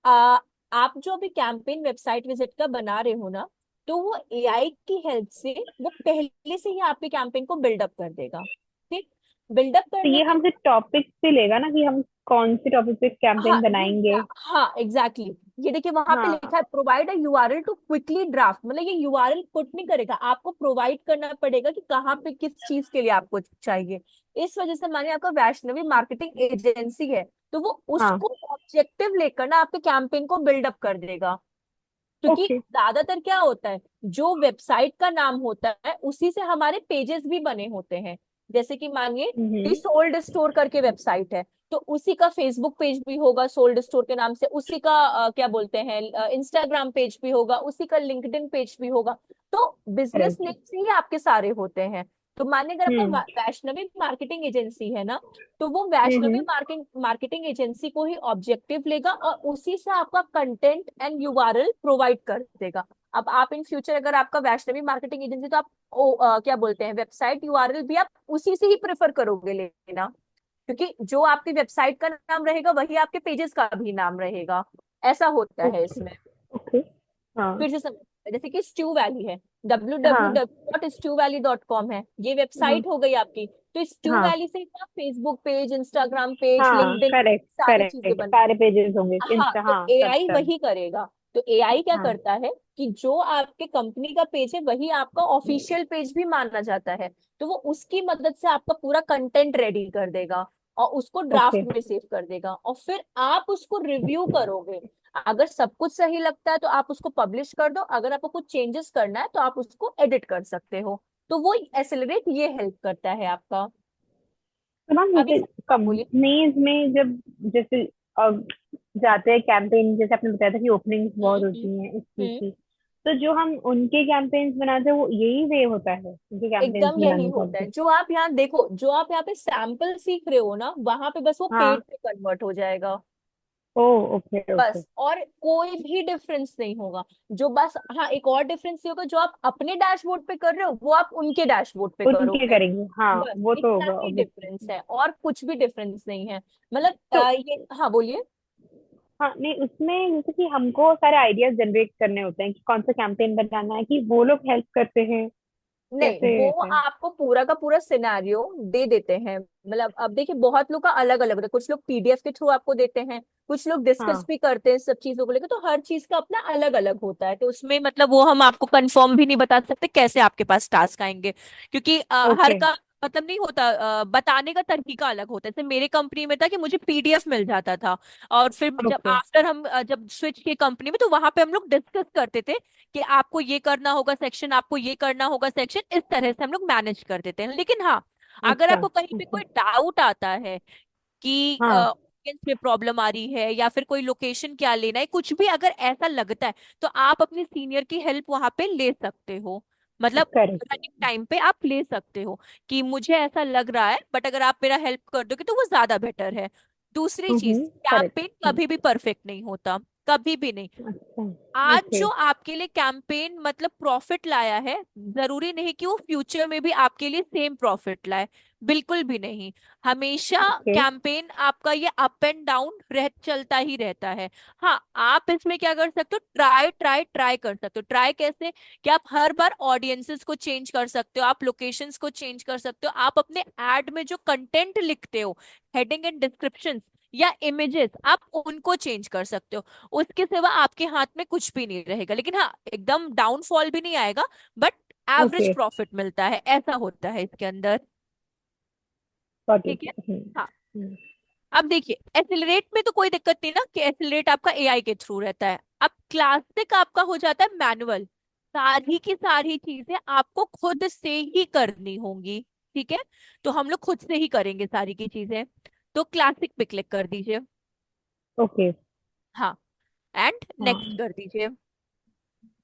आ, आप जो अभी कैंपेन वेबसाइट विजिट का बना रहे हो ना, तो वो एआई की हेल्प से वो पहले से ही आपके कैंपेन को बिल्डअप कर देगा। ठीक, बिल्डअप तो करने ये के हमसे टॉपिक पे लेगा ना कि हम कौन से टॉपिक पे हाँ कैंपेन बनाएंगे? हाँ एग्जैक्टली ये देखिए वहां पे हाँ। लिखा है provide a URL to quickly draft, मतलब ये यूआरएल पुट नहीं करेगा, आपको प्रोवाइड करना पड़ेगा कि कहाँ पे किस चीज के लिए आपको चाहिए। इस वजह से मानिए आपका वैष्णवी मार्केटिंग एजेंसी है, तो वो हाँ। उसको ऑब्जेक्टिव लेकर ना आपके कैंपेन को बिल्डअप कर देगा। क्योंकि ओके। ज्यादातर क्या होता है, जो वेबसाइट का नाम होता है उसी से हमारे पेजेस भी बने होते हैं। जैसे कि मानिए कि हम्म। सोल्ड स्टोर करके वेबसाइट है, तो उसी का फेसबुक पेज भी होगा सोल्ड स्टोर के नाम से, उसी का क्या बोलते हैं इंस्टाग्राम पेज भी होगा, उसी का लिंक्डइन पेज भी होगा। तो बिजनेस नेम करेक्ट। से ही आपके सारे होते हैं। तो मानिए अगर आपका हम्म। वैष्णवी मार्केटिंग एजेंसी है ना, तो वो वैष्णवी हम्म। मार्केटिंग मार्केटिंग एजेंसी को ही ऑब्जेक्टिव लेगा और उसी से आपका कंटेंट एंड यूआरएल प्रोवाइड कर देगा। अब आप इन फ्यूचर अगर आपका वैष्णवी मार्केटिंग एजेंसी, तो आप क्या बोलते हैं वेबसाइट यूआरएल भी आप उसी से ही प्रेफर करोगे लेना, क्योंकि जो आपकी वेबसाइट का नाम रहेगा वही आपके पेजेस का भी नाम रहेगा। ऐसा होता है ओके। इसमें। ओके। हाँ। फिर से जैसे कि स्ट्यू वैली है, हाँ। www.stewvalley.com है, ये हाँ। वेबसाइट हो गई आपकी। तो स्ट्यू हाँ। वैली से ही आप फेसबुक पेज, इंस्टाग्राम पेज, हाँ। लिंक्डइन, करेक्ट सारी चीजें करेक्ट, बन। सारे पेजेस होंगे, हाँ, इंस्टा, तो हाँ, सब एआई सब। वही करेगा। तो एआई क्या हाँ। करता है कि जो आपके कंपनी का पेज है वही आपका ऑफिशियल पेज भी माना जाता है, तो वो उसकी मदद से आपका पूरा कंटेंट रेडी कर देगा और उसको ओके। ड्राफ्ट में सेव कर देगा, और फिर आप उसको रिव्यू करोगे। अगर सब कुछ सही लगता है तो आप उसको पब्लिश कर दो, अगर आपको कुछ चेंजेस करना है तो आप उसको एडिट कर सकते हो। तो वो एक्सेलरेट ये हेल्प करता है आपका। तो मैम अभी जैसे हाँ बोलिए। कंपनीज में जब जैसे जाते हैं कैंपेन, जैसे आपने बताया था कि ओपनिंग्स बहुत हम्म होती हैं इस चीज हम्म की, तो जो हम उनके कैंपेन्स बनाते हैं वो यही वे होता है उनके कैंपेन्स एकदम यही बनाने का होता भी? है। जो आप यहाँ देखो, जो आप यहाँ पे सैंपल सीख रहे हो ना, वहां पे बस वो हाँ। पेड पे कन्वर्ट हो जाएगा। ओ। Okay okay. बस और कोई भी डिफरेंस नहीं होगा। जो बस हाँ, एक और डिफरेंस ये होगा, जो आप अपने डैशबोर्ड पे कर रहे हो वो आप उनके डैशबोर्ड पे उनके करोगे। करेंगे, हाँ, बस वो तो इतना होगा ही डिफरेंस obviously। है और कुछ भी डिफरेंस नहीं है। मतलब तो ये हाँ बोलिए। हाँ, नहीं, उसमें जैसे कि हमको सारे आइडियाज जनरेट करने होते हैं कि कौन सा कैंपेन बनाना है, कि वो लोग हेल्प करते हैं नहीं, कैसे वो रहता है? आपको पूरा का पूरा सिनेरियो दे देते हैं। मतलब अब देखिए, बहुत लोग का अलग अलग होता है, कुछ लोग पीडीएफ के थ्रू आपको देते हैं, कुछ लोग डिस्कस हाँ। भी करते हैं सब चीजों को लेकर, तो हर चीज का अपना अलग अलग होता है। तो उसमें मतलब वो हम आपको कंफर्म भी नहीं बता सकते कैसे आपके पास टास्क आएंगे, क्योंकि हर ओके। का मतलब नहीं होता, बताने का तरीका अलग होता है। जैसे मेरे कंपनी में था कि मुझे पीडीएफ मिल जाता था, और फिर जब ओके। आफ्टर हम जब स्विच किए कंपनी में, तो वहां पे हम लोग डिस्कस करते थे कि आपको ये करना होगा सेक्शन, आपको ये करना होगा सेक्शन, इस तरह से हम लोग मैनेज कर देते हैं। लेकिन हाँ, अगर अच्छा। आपको कहीं पे अच्छा। कोई डाउट आता है कि हाँ। ऑडियंस में प्रॉब्लम आ रही है, या फिर कोई लोकेशन क्या लेना है, कुछ भी अगर ऐसा लगता है, तो आप अपने सीनियर की हेल्प वहां पे ले सकते हो। मतलब करेक्ट। रनिंग टाइम पे आप ले सकते हो कि मुझे ऐसा लग रहा है, बट अगर आप मेरा हेल्प कर दोगे तो वो ज्यादा बेटर है। दूसरी चीज, करेक्ट। कैंपेन कभी भी परफेक्ट नहीं होता, कभी भी नहीं। अच्छा। आज ओके। जो आपके लिए कैंपेन मतलब प्रॉफिट लाया है, जरूरी नहीं कि वो फ्यूचर में भी आपके लिए सेम प्रॉफिट लाए, बिल्कुल भी नहीं। हमेशा ओके। कैंपेन आपका ये अप एंड डाउन चलता ही रहता है। हाँ, आप इसमें क्या कर सकते हो, ट्राई ट्राई ट्राई कर सकते हो। ट्राई कैसे, कि आप हर बार ऑडियंसेस को चेंज कर सकते हो, आप लोकेशंस को चेंज कर सकते हो, आप अपने एड में जो कंटेंट लिखते हो, हेडिंग एंड डिस्क्रिप्शन या इमेजेस, आप उनको चेंज कर सकते हो। उसके सिवा आपके हाथ में कुछ भी नहीं रहेगा। लेकिन हाँ, एकदम डाउनफॉल भी नहीं आएगा, बट एवरेज ओके। प्रॉफिट मिलता है, ऐसा होता है इसके अंदर। गॉट ठीक इट। है। हाँ, अब देखिए, एसिलरेट में तो कोई दिक्कत नहीं ना, कि एसिलरेट आपका एआई के थ्रू रहता है। अब क्लासिक आपका हो जाता है मैनुअल, सारी की सारी चीजें आपको खुद से ही करनी होंगी। ठीक है, तो हम लोग खुद से ही करेंगे सारी की चीजें। तो क्लासिक पे क्लिक कर दीजिए। ओके। हाँ, एंड नेक्स्ट हाँ। कर दीजिए।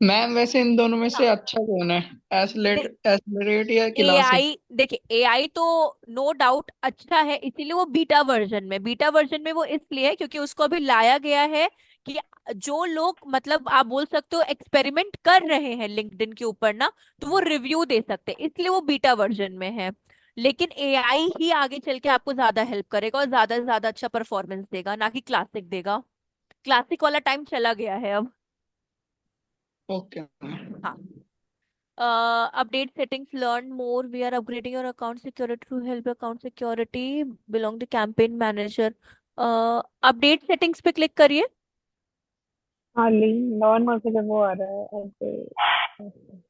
मैम वैसे इन दोनों में से हाँ, अच्छा कौन है? एसलेट या क्लासिक? एआई, देखिए एआई तो नो डाउट अच्छा है, इसीलिए वो बीटा वर्जन में, बीटा वर्जन में वो इसलिए है क्योंकि उसको अभी लाया गया है कि जो लोग मतलब आप बोल सकते हो एक्सपेरिमेंट कर रहे हैं लिंक्डइन के ऊपर ना, तो वो रिव्यू दे सकते हैं, इसलिए वो बीटा वर्जन में है। लेकिन एआई ही आगे चल के आपको ज्यादा हेल्प करेगा और ज्यादा से ज्यादा अच्छा परफॉर्मेंस देगा, ना कि क्लासिक देगा। क्लासिक वाला टाइम चला गया है अब। ओके। हाँ, update settings, learn more, we are upgrading your account security to help your account security belong to campaign manager। Update settings पे क्लिक करिए। हाँ, लिंक नॉर्मल से जब वो आ रहा है ऐसे।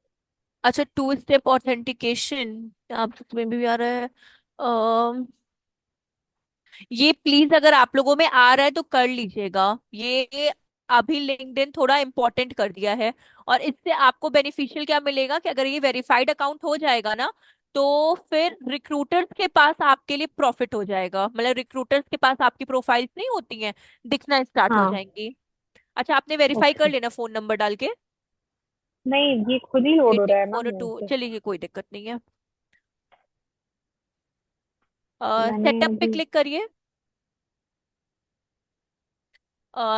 अच्छा, टू स्टेप ऑथेंटिकेशन आप में भी आ रहा है। ये प्लीज अगर आप लोगों में आ रहा है तो कर लीजिएगा ये। अभी लिंक्डइन थोड़ा इंपॉर्टेंट कर दिया है, और इससे आपको बेनिफिशियल क्या मिलेगा कि अगर ये वेरीफाइड अकाउंट हो जाएगा ना, तो फिर रिक्रूटर्स के पास आपके लिए प्रॉफिट हो जाएगा। मतलब रिक्रूटर्स के पास आपकी प्रोफाइल्स नहीं होती हैं, दिखना स्टार्ट हो हाँ। जाएंगी। अच्छा, आपने वेरीफाई कर ओके। लेना फोन नंबर डाल के। नहीं, ये खुद ही लोड हो रहा वेटिंग है फॉर मैम अ मेरे टू, से। चलिए कोई दिक्कत नहीं है। मैंने सेटअप पे अभी। क्लिक करिए।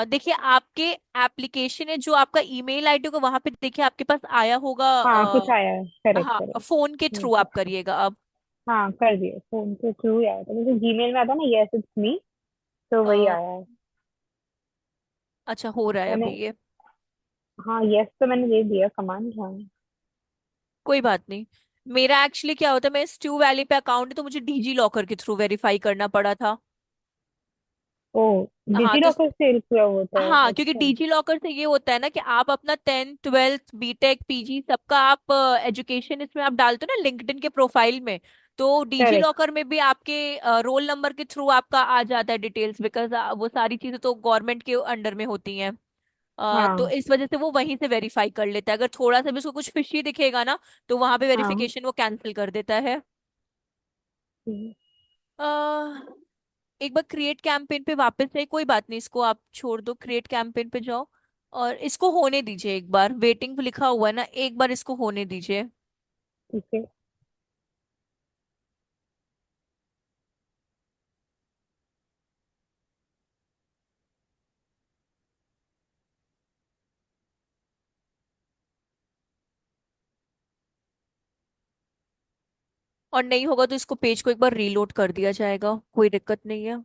देखिए, आपके एप्लीकेशन है जो आपका ईमेल आईडी होगा, वहां पे देखिए आपके पास आया होगा। हाँ, कुछ आया है। करेक्ट हाँ, करेक्ट। फोन के थ्रू आप करिएगा अब। हाँ, कर दिया, फोन के थ्रू ही आया था मुझे, जीमेल में आता ना यस इट्स मी, तो वही अ, आया है। अच्छा, हो रहा है मैंने। अभी ये। हाँ, यस तो मैंने दे दिया, कमांड। हाँ। कोई बात नहीं। मेरा एक्चुअली क्या होता है, मैं स्टू वैली पे अकाउंट है, तो मुझे डीजी लॉकर के थ्रू वेरीफाई करना पड़ा था। ओ, हाँ डिजी तो, लॉकर से किया होता है? हाँ क्योंकि अच्छा। डीजी लॉकर से ये होता है ना कि आप अपना 10th 12th बीटेक पीजी सबका आप एजुकेशन इसमें आप डालते हो ना लिंक्डइन के प्रोफाइल में, तो डीजी करेक्ट। लॉकर में भी आपके रोल नंबर के थ्रू आपका आ जाता है डिटेल्स, बिकॉज वो सारी चीजें तो गवर्नमेंट के अंडर में होती हैं। तो हाँ। इस वजह से वो वहीं से वेरीफाई कर लेता है। अगर थोड़ा सा भी उसको कुछ फिशी दिखेगा ना, तो वहां पे हाँ। वेरिफिकेशन वो कैंसिल कर देता है। अह, एक बार क्रिएट कैंपेन पे वापस जाए, कोई बात नहीं, इसको आप छोड़ दो, क्रिएट कैंपेन पे जाओ और इसको होने दीजिए। एक बार वेटिंग लिखा हुआ है ना, एक बार इसको होने दीजिए। ठीक है। और नहीं होगा तो इसको पेज को एक बार रीलोड कर दिया जाएगा, कोई दिक्कत नहीं है।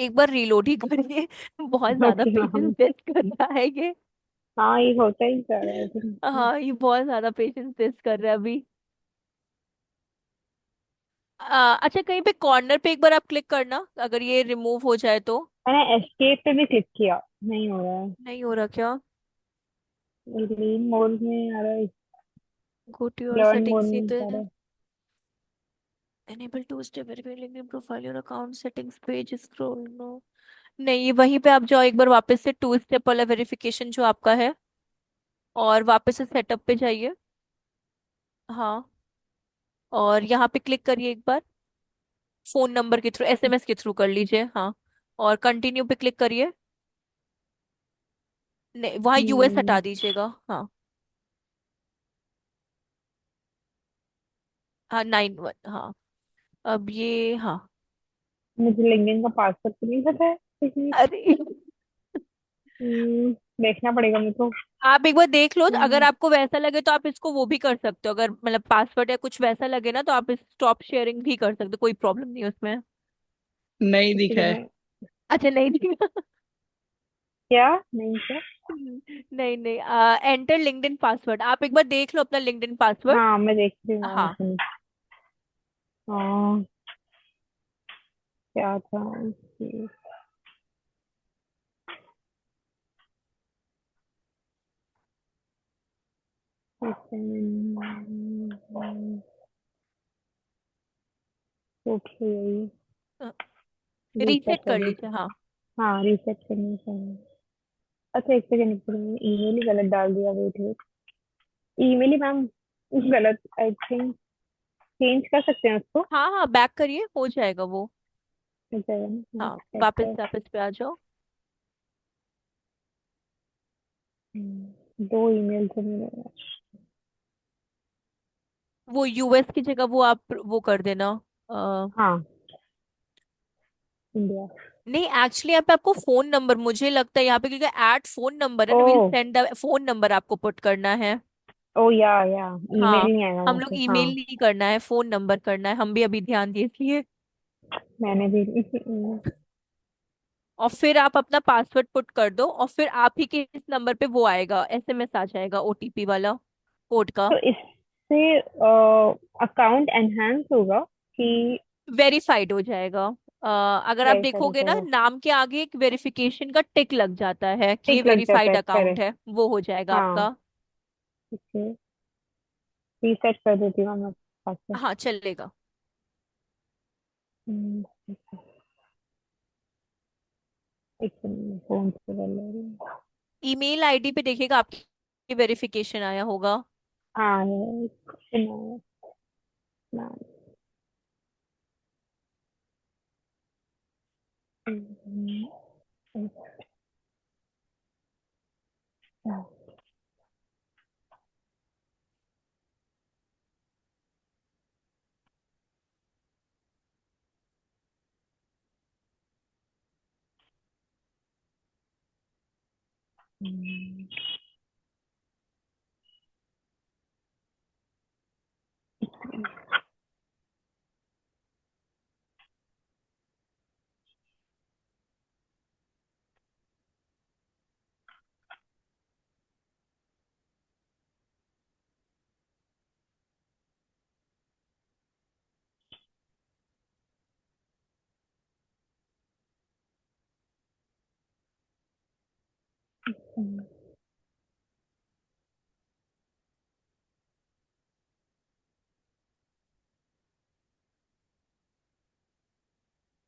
एक बार रीलोड ही करिए। बहुत ज्यादा ओके पेशेंस मैम। टेस्ट कर रहा है ये। हाँ ये होता ही जा रहा है फिर। हाँ, ये बहुत ज्यादा पेशेंस टेस्ट कर रहा है अभी। अच्छा, कहीं पे कॉर्नर पे एक बार आप क्लिक करना, अगर ये रिमूव हो जाए तो। मैंने एस्केप पे भी क्लिक किया, नहीं हो रहा है। नहीं हो रहा क्या? ग्रीन मोड में आ रहा है, go to your learn mode settings, ये में तो जा रहा है। enable two step verifying in profile your account settings page scroll नो। नहीं, वहीं पे आप जाओ एक बार वापस से, टू स्टेप वाला वेरिफिकेशन जो आपका है, और वापस से सेटअप पे जाइए। हाँ, और यहाँ पे क्लिक करिए एक बार। फोन नंबर के थ्रू, एसएमएस के थ्रू कर लीजिए, हाँ। और कंटिन्यू पे क्लिक करिए। नहीं, वहाँ यूएस हम्म, हटा दीजिएगा, हाँ। हाँ, 91, हाँ। अब ये, हाँ। मुझे लिंक्डइन का पासवर्ड तो नहीं पता है इसलिए। अरे, देखना पड़ेगा मेरे को। आप एक बार देख लो, अगर हम्म, आपको वैसा लगे तो आप इसको वो भी कर सकते हो, अगर मतलब पासवर्ड या कुछ वैसा लगे ना, तो आप इस स्टॉप शेयरिंग भी कर सकते हो, कोई प्रॉब्लम नहीं है उसमें। नहीं ठीक दिखा है है। मैं। अच्छा, नहीं दिया। क्या नहीं क्या? नहीं नहीं, एंटर लिंक्डइन पासवर्ड, आप एक बार देख लो अपना लिंक्डइन पासवर्ड। हाँ मैं देख रही हूँ हाँ, एक मिनट। हाँ क्या था इसकी? ओके, रीसेट रीसेट कर कर देती लीजिए, हूँ। हाँ। हाँ रीसेट करनी चाहिए। अच्छा एक सेकंड, एक सेकंड, ईमेल ही गलत डाल दिया, वेट वेट। ईमेल ही मैम गलत आई थिंक। चेंज कर सकते हैं उसको? हाँ हाँ, बैक करिए, हो जाएगा वो। हो जाएगा ना, हाँ, नेक्स्ट वापस स्टेप वापस पे आ जाओ। है। दो ईमेल थे मेरे। वो यूएस की जगह वो आप वो कर देना। हाँ इंडिया। नहीं, एक्चुअली यहाँ पे आपको फोन नंबर, मुझे लगता है यहाँ पे क्योंकि ऐड फोन नंबर है ओ ना, will send the phone number आपको पुट करना है। ओ या ईमेल हाँ, ही नहीं आएगा हम वहाँ लोग से, ईमेल हाँ। नहीं करना है, फोन नंबर करना है, हम भी अभी ध्यान दिए इसलिए। मैंने भी और फिर आप अपना पासवर्ड पुट कर दो, और फिर आप ही के इस नंबर पे वो आएगा, एसएमएस आ जाएगा ओटीपी वाला, कोड का। तो इससे अकाउंट एनहांस होगा कि वेरीफाइड हो जाएगा। अगर आप वेरीफाई हो देखोगे ना, जाएगा? नाम के आगे एक वेरिफिकेशन का टिक लग जाता है कि ये टिक लग जाता वेरीफाइड है, अकाउंट करेक्ट। है, वो हो जाएगा हाँ आपका। ठीक है, रीसेट कर देती हूँ मैं पासवर्ड। हाँ, चलेगा। ठीक है। एक मिनट, फोन से कर ले रही हूँ। ईमेल आईडी पे देखिएगा, आपकी वेरिफिकेशन आया होगा। हाँ है, सुना है,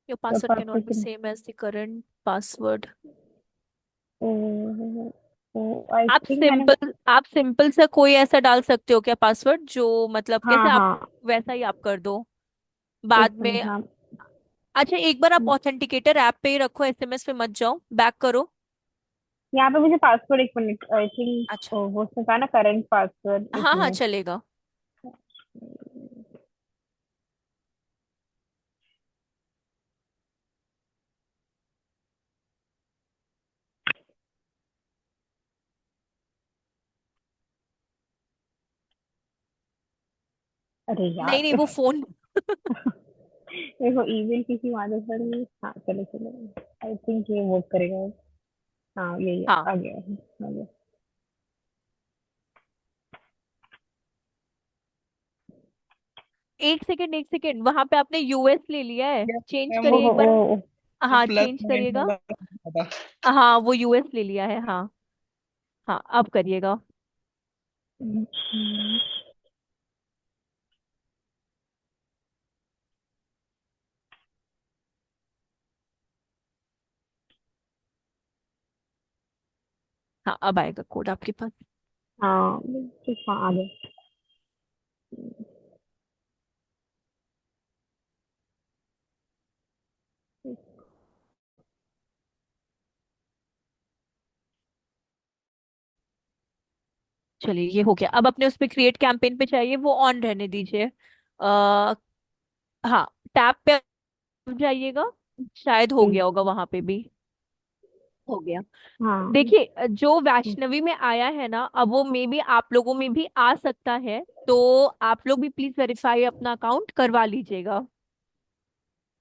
योर तो password can not be password. Same as the current password. I आप थिंक मैंने। सिंपल सा कोई ऐसा डाल सकते हो क्या पासवर्ड, जो मतलब कैसे हाँ आप, हाँ, वैसा ही आप कर दो एक बाद में। मिनट, हाँ। अच्छा, एक बार आप ऑथेंटिकेटर ऐप पे ही रखो, एसएमएस पे मत जाओ, बैक करो। यहाँ पे मुझे पासवर्ड, एक मिनट आई थिंक अच्छा, वो उसने कहा ना करंट पासवर्ड, एक हाँ हाँ, मिनट। चलेगा। अरे नहीं नहीं, यार वो फोन देखो ईमेल किसी माधव सर ने, हाँ चलो चलो, आई थिंक ये वर्क करेगा। हाँ यही है, हाँ, आ गया आ गया। एक सेकेंड एक सेकेंड, वहां पे आपने यूएस ले लिया है, Yes, चेंज मैम, करिए एक बार। वो हाँ, प्लस चेंज पॉइंट करिएगा। वाला था। हाँ, वो यूएस ले लिया है, हाँ। हाँ, अब करिएगा। हाँ, अब आएगा कोड आपके पास। हाँ ठीक, हाँ आ गया। चलिए, ये हो गया। अब अपने उस पे क्रिएट कैंपेन पे चाहिए, वो ऑन रहने दीजिए। आ, हाँ, टैब पे आप जाइएगा। शायद हो ठीक। गया होगा वहां पे भी। हो गया। हाँ। देखिए, जो वैष्णवी में आया है ना, अब वो मे बी आप लोगों में भी आ सकता है, तो आप लोग भी प्लीज वेरीफाई अपना अकाउंट करवा लीजिएगा।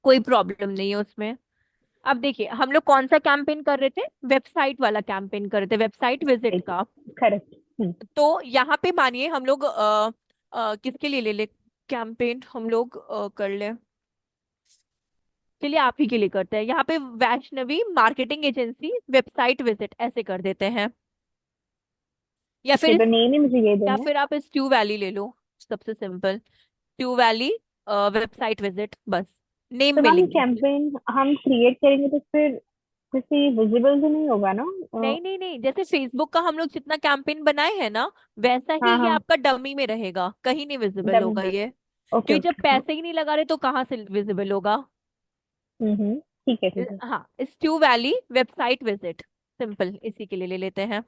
कोई प्रॉब्लम नहीं है उसमें। अब देखिए, हम लोग कौन सा कैंपेन कर रहे थे, वेबसाइट वाला कैंपेन कर रहे थे, वेबसाइट विजिट का। करेक्ट। तो यहाँ पे मानिए हम लोग किसके लिए ले ले कैंपेन, हम लोग कर ले। चलिए, आप ही के लिए करते हैं। यहाँ पे Vaishnavi marketing agency website visit ऐसे कर देते हैं। या ओके, फिर तो नेम ही मुझे ये या देना है। फिर आप इस ट्यू वैली ले लो, सबसे सिंपल। ट्यू वैली वेबसाइट विजिट, बस। नेम तो में मैम लिख दीजिए। कैंपेन हम क्रिएट करेंगे तो फिर किसी विजिबल तो नहीं होगा ना? नहीं नहीं नहीं, जैसे फेसबुक का हम लोग जितना कैंपेन बनाए हैं ना, वैसा ही हाँ ये हाँ। आपका डमी में रहेगा, कहीं नहीं विजिबल डन। होगा ये। ओके क्योंकि जब ओके हाँ। पैसे ही नहीं लगा रहे तो कहाँ से विजिबल होगा। ठीक है ठीक है। हाँ, stew valley website visit, simple इसी के लिए ले लेते हैं।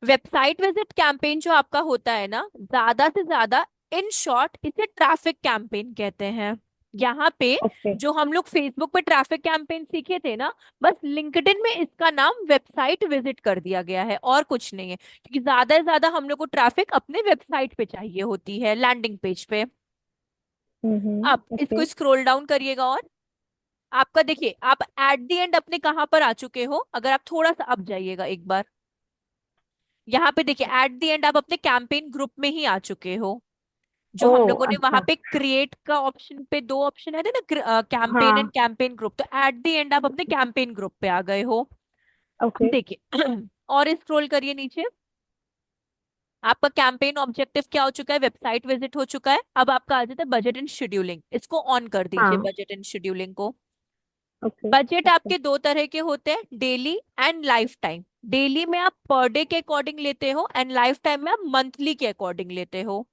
वेबसाइट विजिट कैंपेन जो आपका होता है ना, ज्यादा से ज्यादा, इन शॉर्ट इसे ट्रैफिक कैंपेन कहते हैं। यहाँ पे ओके। जो हम लोग फेसबुक पे ट्रैफिक कैंपेन सीखे थे ना, बस लिंक्डइन में इसका नाम वेबसाइट विजिट कर दिया गया है, और कुछ नहीं है, क्योंकि ज्यादा से ज्यादा हम लोग को ट्रैफिक अपने वेबसाइट पे चाहिए होती है, लैंडिंग पेज पे। अब ओके। इसको स्क्रॉल डाउन करिएगा, और आपका देखिए, आप एट द एंड अपने कहाँ पर आ चुके हो, अगर आप थोड़ा सा अब जाइएगा एक बार। यहाँ पे देखिए, एट द एंड आप अपने कैंपेन ग्रुप में ही आ चुके हो। जो ओ हम लोगों ने वहां अच्छा। पे क्रिएट का ऑप्शन पे दो ऑप्शन है थे ना, कैंपेन एंड हाँ। कैंपेन ग्रुप, तो एट द एंड आप अपने कैंपेन ग्रुप पे आ गए हो। ओके। देखिए, और स्क्रॉल करिए नीचे। आपका कैंपेन ऑब्जेक्टिव क्या हो चुका है, वेबसाइट विजिट हो चुका है। अब आपका आ जाता है बजट एंड शेड्यूलिंग, इसको ऑन कर दीजिए, हाँ। बजट एंड शेड्यूलिंग को। Okay budget okay. आपके दो तरह के होते हैं, daily and life time. Daily में आप पर डे के अकॉर्डिंग लेते हो, एंड लाइफ टाइम में आप मंथली के अकॉर्डिंग लेते हो।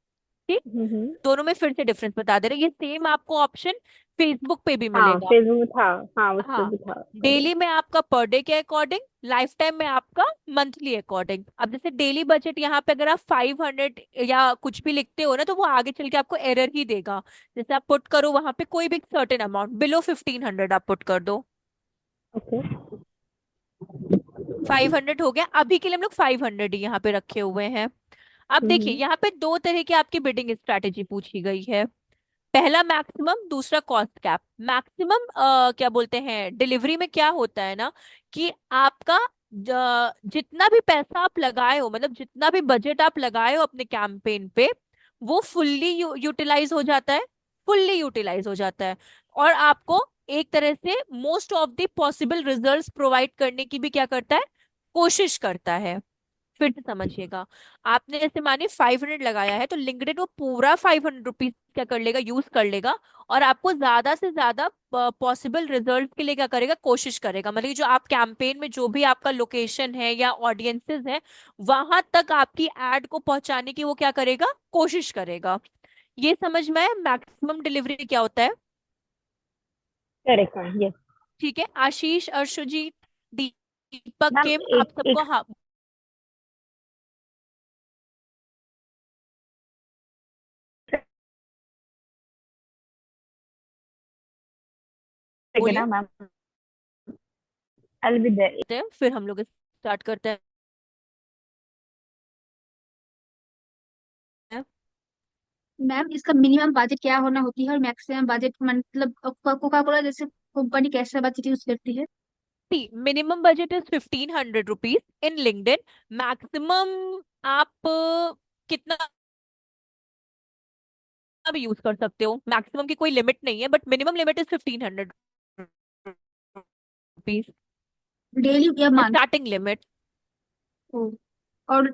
ठीक। हम्म। दोनों में फिर से डिफरेंस बता दे रहे हैं। ये सेम आपको ऑप्शन फेसबुक पे भी हाँ मिलेगा। फेसबुक में था। हाँ उस पे हाँ, भी था पहले। डेली में आपका पर डे के अकॉर्डिंग, लाइफ टाइम में आपका मंथली अकॉर्डिंग। अब जैसे डेली बजट यहाँ पे अगर आप 500 या कुछ भी लिखते हो ना, तो वो आगे चल के आपको एरर ही देगा। जैसे आप पुट करो वहां पे कोई भी सर्टेन अमाउंट, बिलो 1500 आप पुट कर दो। ओके। 500 हो गया, अभी के लिए हम लोग 500 ही यहाँ पे रखे हुए हैं। अब देखिए, हम्म। यहाँ पे दो तरह की आपकी बिडिंग स्ट्रैटेजी पूछी गई है। पहला मैक्सिमम, दूसरा कॉस्ट कैप। मैक्सिमम क्या बोलते हैं, डिलीवरी में क्या होता है ना, कि आपका जितना भी पैसा आप लगाए हो, मतलब जितना भी बजट आप लगाए हो अपने कैंपेन पे, वो फुल्ली यूटिलाइज हो जाता है। फुल्ली यूटिलाइज हो जाता है। और आपको एक तरह से most of the possible results provide करने की भी क्या करता है, कोशिश करता है। फिर से समझिएगा। आपने जैसे मानिए 500 लगाया है, तो लिंक्डइन वो पूरा 500 रुपीज क्या कर लेगा, यूज कर लेगा। और आपको ज्यादा से ज्यादा पॉसिबल रिजल्ट के लिए क्या करेगा, कोशिश करेगा। मतलब कि जो आप कैंपेन में जो भी आपका लोकेशन है या ऑडियंसेस है, वहां तक आपकी एड को पहुंचाने की वो क्या करेगा, कोशिश करेगा। ये समझ में है मैक्सिमम डिलीवरी क्या होता है। करेक्ट है यस। ठीक है, आशीष, अर्शुजीत, दीपक, मैम किम, आप एक एक सबको, हाँ, सेकेंड बोलिए। ना ma'am, I will be there. फिर हम लोग स्टार्ट करते हैं। मैम इसका मिनिमम बजट क्या होना होती है और मैक्सिमम बजट, मतलब कोका कोला जैसे कंपनी कैसा बजट यूज करती है? Minimum budget is 1500 rupees in LinkedIn. Maximum आप कितना भी यूज कर सकते हो, मैक्सिमम की कोई लिमिट नहीं है, but minimum limit is 1500 rupees, daily या मंथ? Starting limit. और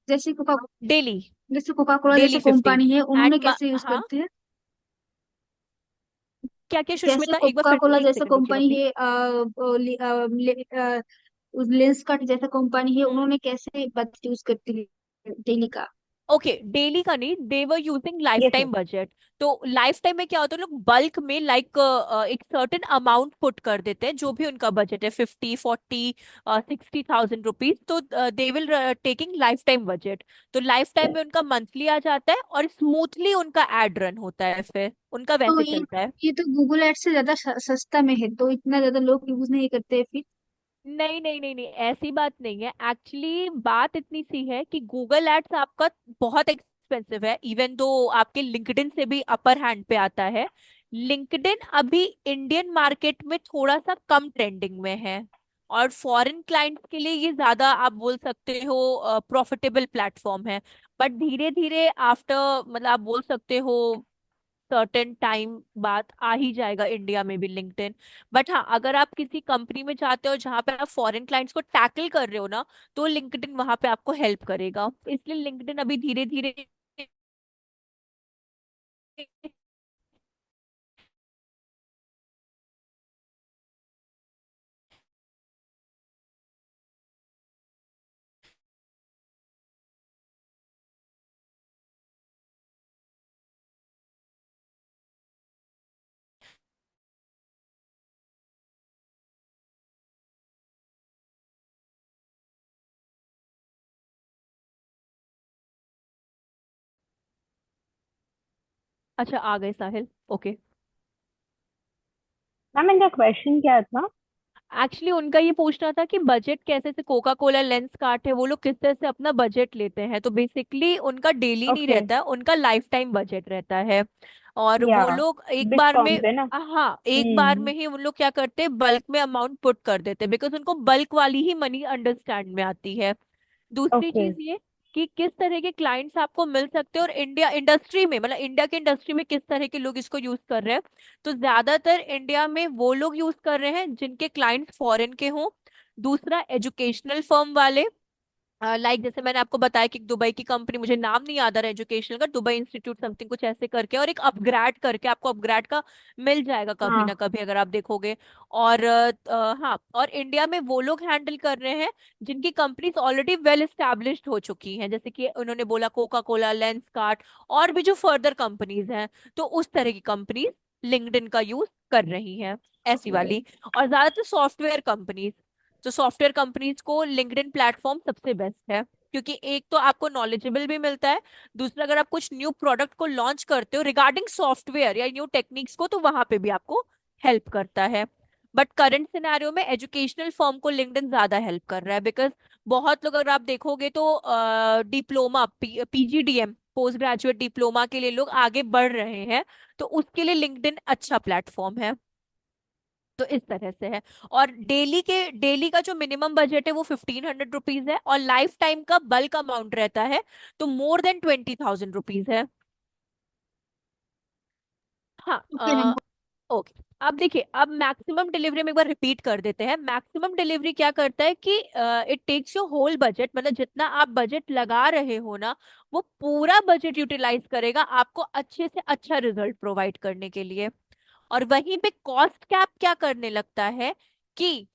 जैसे कोका डेली। जैसे कोका कोला जैसे डेली 15। कंपनी है, उन्होंने एंड कैसे यूज हाँ, करती है? क्या क्या जैसे सुष्मिता, एक बार कोका फिर कोला से, एक जैसा सेकंड रुकिएगा कंपनी प्लीज। है, लेंस कार्ट जैसा कंपनी है, हम्म। उन्होंने कैसे बजट यूज करती है डेली का? ओके, डेली का नहीं, they were using life yes time yes. Budget. तो लाइफ टाइम में क्या होता है, लोग बल्क में लाइक एक सर्टेन अमाउंट पुट कर देते हैं, जो भी उनका बजट है, 50, 40, 60,000 रुपीज। तो they will taking life time budget. तो लाइफ टाइम में उनका मंथली आ जाता है और स्मूथली उनका एड रन होता है, फिर उनका तो वैसे ये चलता है। ये तो गूगल एड से ज्यादा सस्ता में है, तो इतना ज्यादा लोग यूज नहीं करते हैं फिर? नहीं नहीं नहीं नहीं, ऐसी बात नहीं है। एक्चुअली बात इतनी सी है कि गूगल एड्स आपका बहुत एक्सपेंसिव है, इवन दो आपके लिंक्डइन से भी अपर हैंड पे आता है। लिंक्डइन अभी इंडियन मार्केट में थोड़ा सा कम ट्रेंडिंग में है, और फॉरेन क्लाइंट्स के लिए ये ज्यादा आप बोल सकते हो प्रॉफिटेबल प्लेटफॉर्म है। बट धीरे धीरे आफ्टर, मतलब आप बोल सकते हो सर्टेन टाइम बाद आ ही जाएगा इंडिया में भी लिंक्डइन। बट हाँ, अगर आप किसी कंपनी में चाहते हो जहां पे आप फॉरेन क्लाइंट्स को टैकल कर रहे हो ना, तो लिंक्डइन वहां पे आपको हेल्प करेगा, इसलिए लिंक्डइन अभी धीरे धीरे। अच्छा, आ गए साहिल, ओके। मैम इनका क्वेश्चन क्या था? एक्चुअली उनका ये पूछना था कि बजट कैसे, से कोका कोला लेंस कार्ट है, वो लोग किस तरह से अपना बजट लेते हैं। तो बेसिकली उनका डेली नहीं ओके। रहता है, उनका लाइफ टाइम बजट रहता है। और या वो लोग एक बार में, डिस्काउंट है ना? हाँ, एक बार हम्म। में ही उन लोग क्या करते हैं, बल्क में अमाउंट पुट कर देते हैं, बिकॉज उनको बल्क वाली ही मनी अंडरस्टैंड में आती है। दूसरी ओके। चीज ये कि किस तरह के क्लाइंट्स आपको मिल सकते हैं, और इंडिया इंडस्ट्री में, मतलब इंडिया के इंडस्ट्री में किस तरह के लोग इसको यूज कर रहे हैं। तो ज्यादातर इंडिया में वो लोग यूज कर रहे हैं जिनके क्लाइंट्स फॉरेन के हों। दूसरा, एजुकेशनल फर्म वाले, लाइक जैसे मैंने आपको बताया कि दुबई की कंपनी, मुझे नाम नहीं याद आ रहा है एजुकेशनल का, दुबई इंस्टीट्यूट समथिंग कुछ ऐसे करके, और एक अपग्रेड करके, आपको अपग्रेड का मिल जाएगा कभी ना हाँ। कभी अगर आप देखोगे। और हाँ, और इंडिया में वो लोग हैंडल कर रहे हैं जिनकी कंपनीज ऑलरेडी वेल एस्टैब्लिश्ड हो चुकी हैं, जैसे कि उन्होंने बोला कोका कोला, लेंस कार्ट, और भी जो फर्दर कंपनीज हैं। तो उस तरह की कंपनीज लिंक्डइन का यूज कर रही हैं, ऐसी वाली। और ज्यादातर सॉफ्टवेयर कंपनीज, तो सॉफ्टवेयर कंपनीज को लिंक्डइन प्लेटफॉर्म सबसे बेस्ट है, क्योंकि एक तो आपको नॉलेजेबल भी मिलता है। दूसरा, अगर आप कुछ न्यू प्रोडक्ट को लॉन्च करते हो रिगार्डिंग सॉफ्टवेयर या न्यू टेक्निक्स को, तो वहां पे भी आपको हेल्प करता है। बट करंट सिनेरियो में एजुकेशनल फर्म को लिंक्डइन ज्यादा हेल्प कर रहा है, बिकॉज बहुत लोग, अगर आप देखोगे तो diploma, PGDM, post graduate diploma के लिए लोग आगे बढ़ रहे हैं। तो उसके लिए लिंक्डइन अच्छा प्लेटफॉर्म है। तो इस तरह से है। और डेली का जो मिनिमम बजट है वो 1500 रुपीज है, और लाइफ टाइम का बल्क अमाउंट रहता है तो मोर देन 20,000 रुपीज है। ओके हाँ। मैम। ओके। अब देखिए, अब मैक्सिमम डिलीवरी में एक बार रिपीट कर देते हैं। मैक्सिमम डिलीवरी क्या करता है कि it takes your whole budget, मतलब जितना आप बजट लगा रहे हो ना, वो पूरा बजट यूटिलाइज करेगा आपको अच्छे से अच्छा रिजल्ट प्रोवाइड करने के लिए। और वहीं पे कॉस्ट कैप क्या करने लगता है कि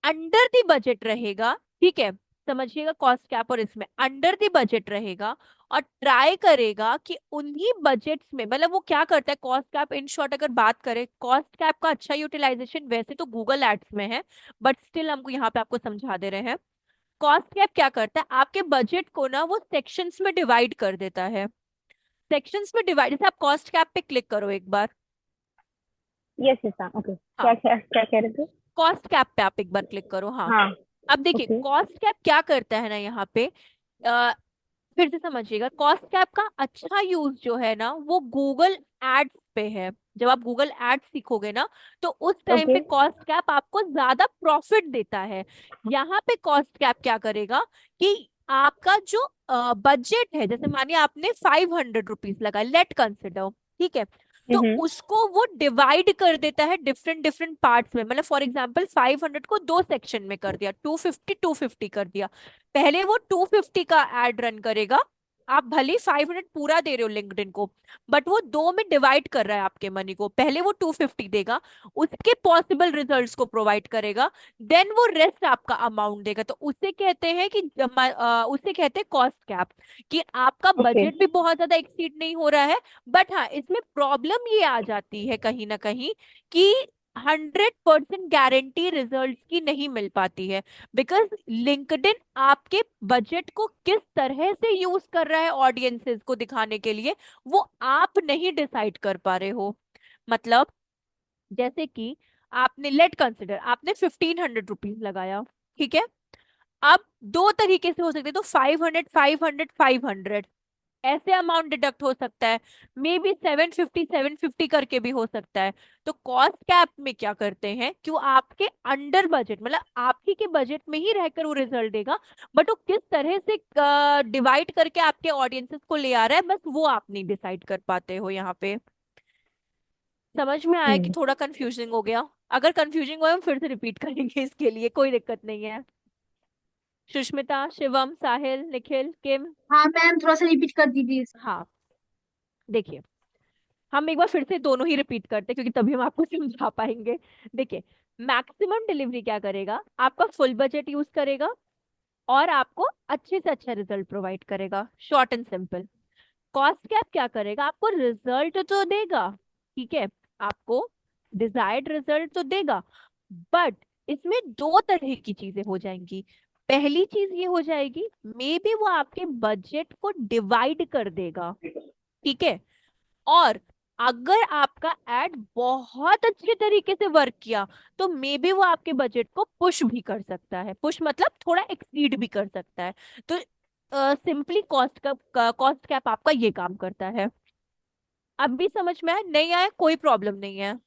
अंडर द बजट रहेगा, ठीक है, समझिएगा, कॉस्ट कैप और इसमें अंडर द बजट रहेगा, और ट्राई करेगा कि उन्हीं बजट्स में, मतलब वो क्या करता है कॉस्ट कैप, इन शॉर्ट अगर बात करें, कॉस्ट कैप का अच्छा यूटिलाइजेशन वैसे तो गूगल एड्स में है, बट स्टिल हमको यहाँ पे आपको समझा दे रहे हैं। कॉस्ट कैप क्या करता है, आपके बजट को ना वो सेक्शंस में डिवाइड कर देता है। सेक्शंस में डिवाइड, जैसे आप कॉस्ट कैप पे क्लिक करो एक बार। यस यस हाँ ओके। हाँ, क्या क्या क्या कह रहे थे? कॉस्ट कैप पे आप एक बार क्लिक करो, हाँ। हाँ। अब देखिए ओके। कॉस्ट कैप क्या करता है ना यहाँ पे, फिर से समझिएगा, कॉस्ट कैप का अच्छा यूज जो है ना वो गूगल एड्स पे है। जब आप गूगल एड्स सीखोगे ना तो उस टाइम ओके। पे कॉस्ट कैप आपको ज्यादा प्रॉफिट देता है। यहाँ पे कॉस्ट कैप क्या करेगा कि आपका जो बजट है, जैसे मानिए आपने 500 रुपीज लगा, लेट कंसिडर, ठीक है, तो हम्म। उसको वो डिवाइड कर देता है डिफरेंट डिफरेंट पार्ट्स में। मतलब फॉर एग्जांपल 500 को दो सेक्शन में कर दिया, 250 250 कर दिया। पहले वो 250 का एड रन करेगा, आप भले 500 पूरा दे रहे हो लिंक्डइन को, बट वो दो में डिवाइड कर रहा है आपके मनी को। पहले वो 250 देगा, उसके पॉसिबल रिजल्ट्स को प्रोवाइड करेगा, देन वो रेस्ट आपका अमाउंट देगा। तो उसे कहते हैं कि उसे कहते हैं कॉस्ट कैप, कि आपका ओके। बजट भी बहुत ज्यादा एक्सीड नहीं हो रहा है। बट हाँ, इसमें प्रॉब्लम ये आ जाती है कहीं ना कहीं कि 100% गारंटी रिजल्ट की नहीं मिल पाती है, बिकॉज लिंक्डइन आपके बजट को किस तरह से यूज कर रहा है ऑडियंसेस को दिखाने के लिए, वो आप नहीं डिसाइड कर पा रहे हो। मतलब जैसे कि आपने, लेट कंसिडर आपने 1500 रुपीज लगाया, ठीक है। अब दो तरीके से हो सकते हैं, तो 500 500 500 ऐसे अमाउंट डिडक्ट हो सकता है, मे बी 750 750 करके भी हो सकता है। तो कॉस्ट कैप में क्या करते हैं कि वो आपके अंडर बजट, मतलब आप ही के बजट में ही रहकर वो रिजल्ट देगा, बट वो किस तरह से डिवाइड करके आपके ऑडियंसेस को ले आ रहा है, बस वो आप नहीं डिसाइड कर पाते हो यहाँ पे। समझ में आया कि हम्म। थोड़ा कंफ्यूजिंग हो गया? अगर कंफ्यूजिंग हो हम फिर से रिपीट करेंगे, इसके लिए कोई दिक्कत नहीं है। सुष्मिता, शिवम, साहिल, निखिल, किम। हाँ मैम, थोड़ा सा रिपीट कर दीजिए। हाँ, देखिए, हम एक बार फिर से दोनों ही रिपीट करते हैं क्योंकि तभी हम आपको समझा पाएंगे। देखिए, मैक्सिमम डिलीवरी क्या करेगा, आपका फुल बजट यूज करेगा और आपको अच्छे से अच्छा रिजल्ट प्रोवाइड करेगा, short and simple. Cost cap क्या करेगा, आपको रिजल्ट तो देगा, ठीक है, आपको डिजायर्ड रिजल्ट तो देगा, बट इसमें दो तरह की चीजें हो जाएंगी। पहली चीज ये हो जाएगी, मे बी वो आपके बजट को डिवाइड कर देगा, ठीक है। और अगर आपका एड बहुत अच्छे तरीके से वर्क किया तो मे बी वो आपके बजट को पुश भी कर सकता है, पुश मतलब थोड़ा एक्सीड भी कर सकता है। तो सिंपली कॉस्ट कैप आपका ये काम करता है। अब भी समझ में आया? नहीं आया कोई प्रॉब्लम नहीं है।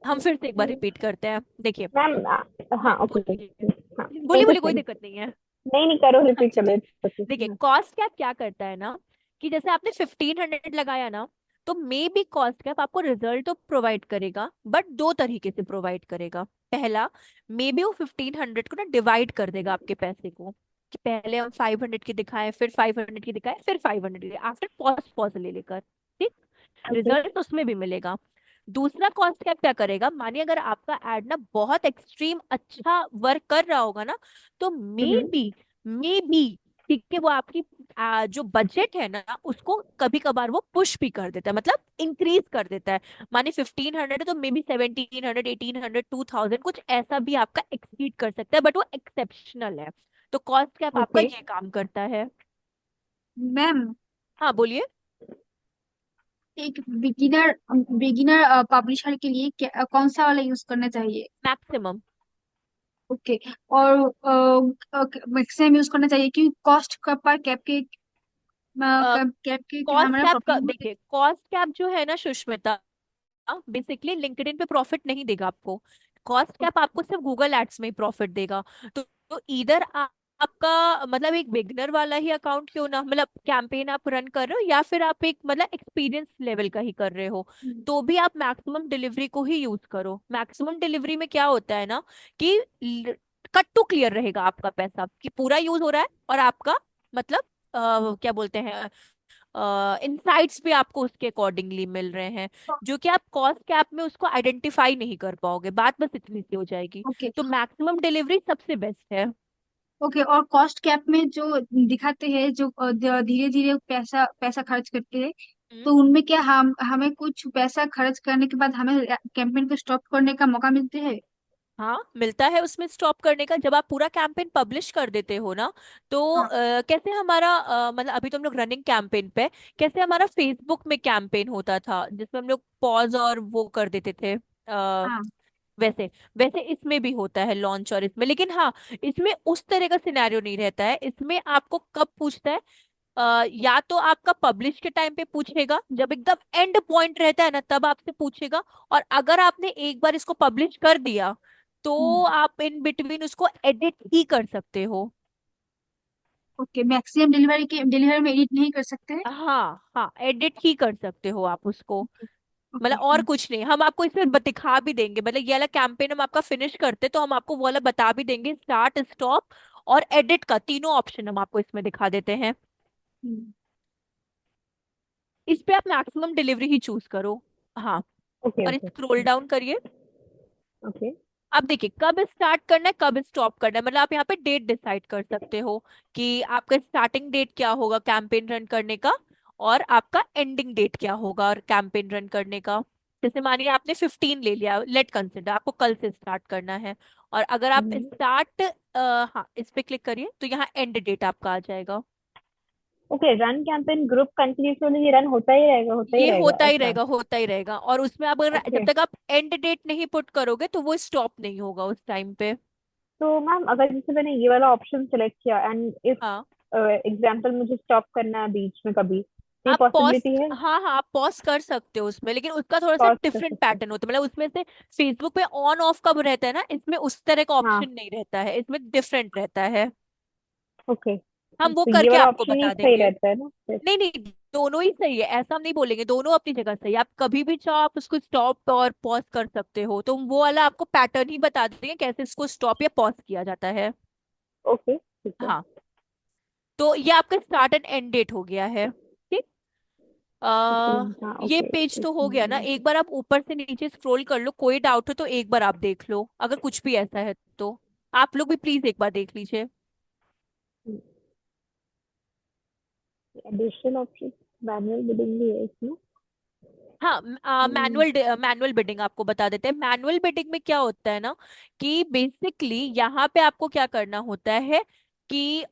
हम फिर से एक बार रिपीट करते हैं, देखिए। मैम। हाँ हाँ, ओके। बोलिए, हाँ, बोलिए ओके बोलिए, कोई सर। दिक्कत नहीं है। नहीं नहीं, करो हाँ रिपीट जी, करो। जी। ओके। देखिए, हाँ। कॉस्ट कैप क्या करता है ना, कि जैसे आपने 1500 लगाया ना, तो मे बी कॉस्ट कैप आपको रिजल्ट तो प्रोवाइड करेगा, बट दो तरीके से प्रोवाइड करेगा। पहला, मे बी वो 1500 को ना डिवाइड कर देगा आपके पैसे को, कि पहले हम 500 की दिखाएं, फिर 500 की दिखाएं, फिर 500 आफ्टर पॉज पॉज ले लेकर, ठीक, ओके। रिजल्ट उसमें भी मिलेगा। दूसरा कॉस्ट कैप क्या करेगा, मानिए अगर आपका एड ना बहुत एक्सट्रीम अच्छा वर्क कर रहा होगा ना, तो हम्म। मे बी ठीक है, वो आपकी जो बजट है ना उसको कभी कभार वो पुश भी कर देता है, मतलब इंक्रीज कर देता है। माने 1500 है तो मे बी 1700 1800 2000 कुछ ऐसा भी आपका एक्सीड कर सकता है, बट वो एक्सेप्शनल है। तो कॉस्ट कैप आपका ओके। ये काम करता है। मैम, हाँ बोलिए। एक बिगिनर बिगिनर पब्लिशर के लिए कौन सा वाला यूज करना चाहिए? मैक्सिमम। ओके। और मैक्सिमम यूज करना चाहिए क्योंकि कॉस्ट पर कैप के कैप के कॉस्ट हमारा कैप का प्रॉब्लम होते देखिए, कॉस्ट कैप जो है ना सुष्मिता, बेसिकली लिंक्डइन पे प्रॉफिट नहीं देगा आपको। कॉस्ट हैं। कैप आपको सिर्फ गूगल एड्स में ही प्रॉफिट देगा। तो इधर आपका मतलब एक बिगनर वाला ही अकाउंट क्यों ना, मतलब कैंपेन आप रन कर रहे हो या फिर आप एक मतलब एक्सपीरियंस लेवल का ही कर रहे हो, तो भी आप मैक्सिमम डिलीवरी को ही यूज करो। मैक्सिमम डिलीवरी में क्या होता है ना कि कट टू क्लियर रहेगा आपका पैसा, कि पूरा यूज हो रहा है और आपका मतलब क्या बोलते हैं, इनसाइट्स भी आपको उसके अकॉर्डिंगली मिल रहे हैं, जो कि आप कॉस्ट कैप में उसको आइडेंटिफाई नहीं कर पाओगे। बात बस इतनी सी हो जाएगी। ओके। तो मैक्सिमम डिलीवरी सबसे बेस्ट है। ओके, और कॉस्ट कैप में जो दिखाते हैं, जो धीरे धीरे पैसा पैसा खर्च करते हैं, हम्म। तो उनमें क्या हम हमें कुछ पैसा खर्च करने के बाद हमें कैंपेन को स्टॉप करने का मौका मिलते हैं? हाँ मिलता है उसमें स्टॉप करने का, जब आप पूरा कैंपेन पब्लिश कर देते हो ना, तो हाँ। कैसे हमारा मतलब अभी तो हम लोग रनिंग कैंपेन पे, कैसे हमारा फेसबुक में कैंपेन होता था जिसमें हम लोग पॉज और वो कर देते थे, हाँ। वैसे वैसे इसमें भी होता है लॉन्च और इसमें, लेकिन हाँ इसमें उस तरह का सिनेरियो नहीं रहता है। इसमें आपको कब पूछता है, या तो आपका पब्लिश के टाइम पे पूछेगा, जब एकदम एंड पॉइंट रहता है ना तब आपसे पूछेगा। और अगर आपने एक बार इसको पब्लिश कर दिया तो आप इन बिटवीन उसको एडिट ही कर सकते हो। ओके, मैक्सिमम डिलीवरी में एडिट नहीं कर सकते हैं? हाँ हाँ, एडिट ही कर सकते हो आप उसको। ओके। मतलब और कुछ नहीं, हम आपको इसमें दिखा भी देंगे, मतलब ये वाला कैंपेन हम आपका फिनिश करते तो हम आपको वो वाला बता भी देंगे, स्टार्ट स्टॉप और एडिट का तीनों ऑप्शन हम आपको इसमें दिखा देते हैं। इस पे आप मैक्सिमम डिलीवरी ही चूज करो। हाँ, ओके और ओके स्क्रॉल डाउन करिए। ओके। अब देखिए कब स्टार्ट करना है कब स्टॉप करना है, मतलब आप यहाँ पे डेट डिसाइड कर सकते हो कि आपका स्टार्टिंग डेट क्या होगा कैंपेन रन करने का, और आपका एंडिंग डेट क्या होगा और कैंपेन रन करने का। जैसे मानिए आपने 15 ले लिया, लेट कंसिडर आपको कल से स्टार्ट करना है, और अगर आप स्टार्ट, हाँ इस पे क्लिक करिए तो यहाँ एंड डेट आपका आ जाएगा। Okay, run campaign group continuously ये रन होता ही रहेगा, होता ही ये रहेगा, होता ही अच्छा। रहेगा, होता ही रहेगा, और उसमें आप अगर जब ओके। तक आप एंड डेट नहीं पुट करोगे तो वो स्टॉप नहीं होगा उस टाइम पे। तो मैम अगर जैसे मैंने ये वाला ऑप्शन सेलेक्ट किया एंड इफ हाँ, एग्जाम्पल मुझे स्टॉप करना है बीच में कभी, तो ये आप पॉज, पॉसिबिलिटी है? हाँ हाँ आप पॉज कर सकते हो उसमें, लेकिन उसका थोड़ा सा पॉज कर डिफरेंट सकते हैं? पैटर्न होता है, मतलब उसमें से फेसबुक पे ऑन ऑफ कब रहता है ना, इसमें उस तरह का हाँ। ऑप्शन नहीं रहता है, इसमें डिफरेंट रहता है। ओके, हम वो तो ये करके वाला आपको ऑप्शन ही बता सही देंगे। रहता है ना फिर? नहीं नहीं, दोनों ही सही है, ऐसा हम नहीं बोलेंगे, दोनों अपनी जगह सही है। आप कभी भी चाहो आप उसको स्टॉप और पॉज कर सकते हो, तो वो वाला आपको पैटर्न ही बता देंगे कैसे इसको स्टॉप या पॉज किया जाता है। ओके ठीक है। हाँ, तो ये आपका स्टार्ट एंड एंड डेट हो गया है, ठीक। ओके। आ, हाँ ये ओके। पेज तो हो गया ना, एक बार आप ऊपर से नीचे स्क्रॉल कर लो, कोई डाउट हो तो एक बार आप देख लो, अगर कुछ भी ऐसा है तो आप लोग भी प्लीज एक बार देख लीजिए। एडिशनल ऑप्शन मैनुअल बिडिंग भी है इसमें? हाँ, हम्म, मैनुअल बिडिंग आपको बता देते हैं। मैनुअल बिडिंग में क्या होता है ना, कि बेसिकली यहाँ पे आपको क्या करना होता है कि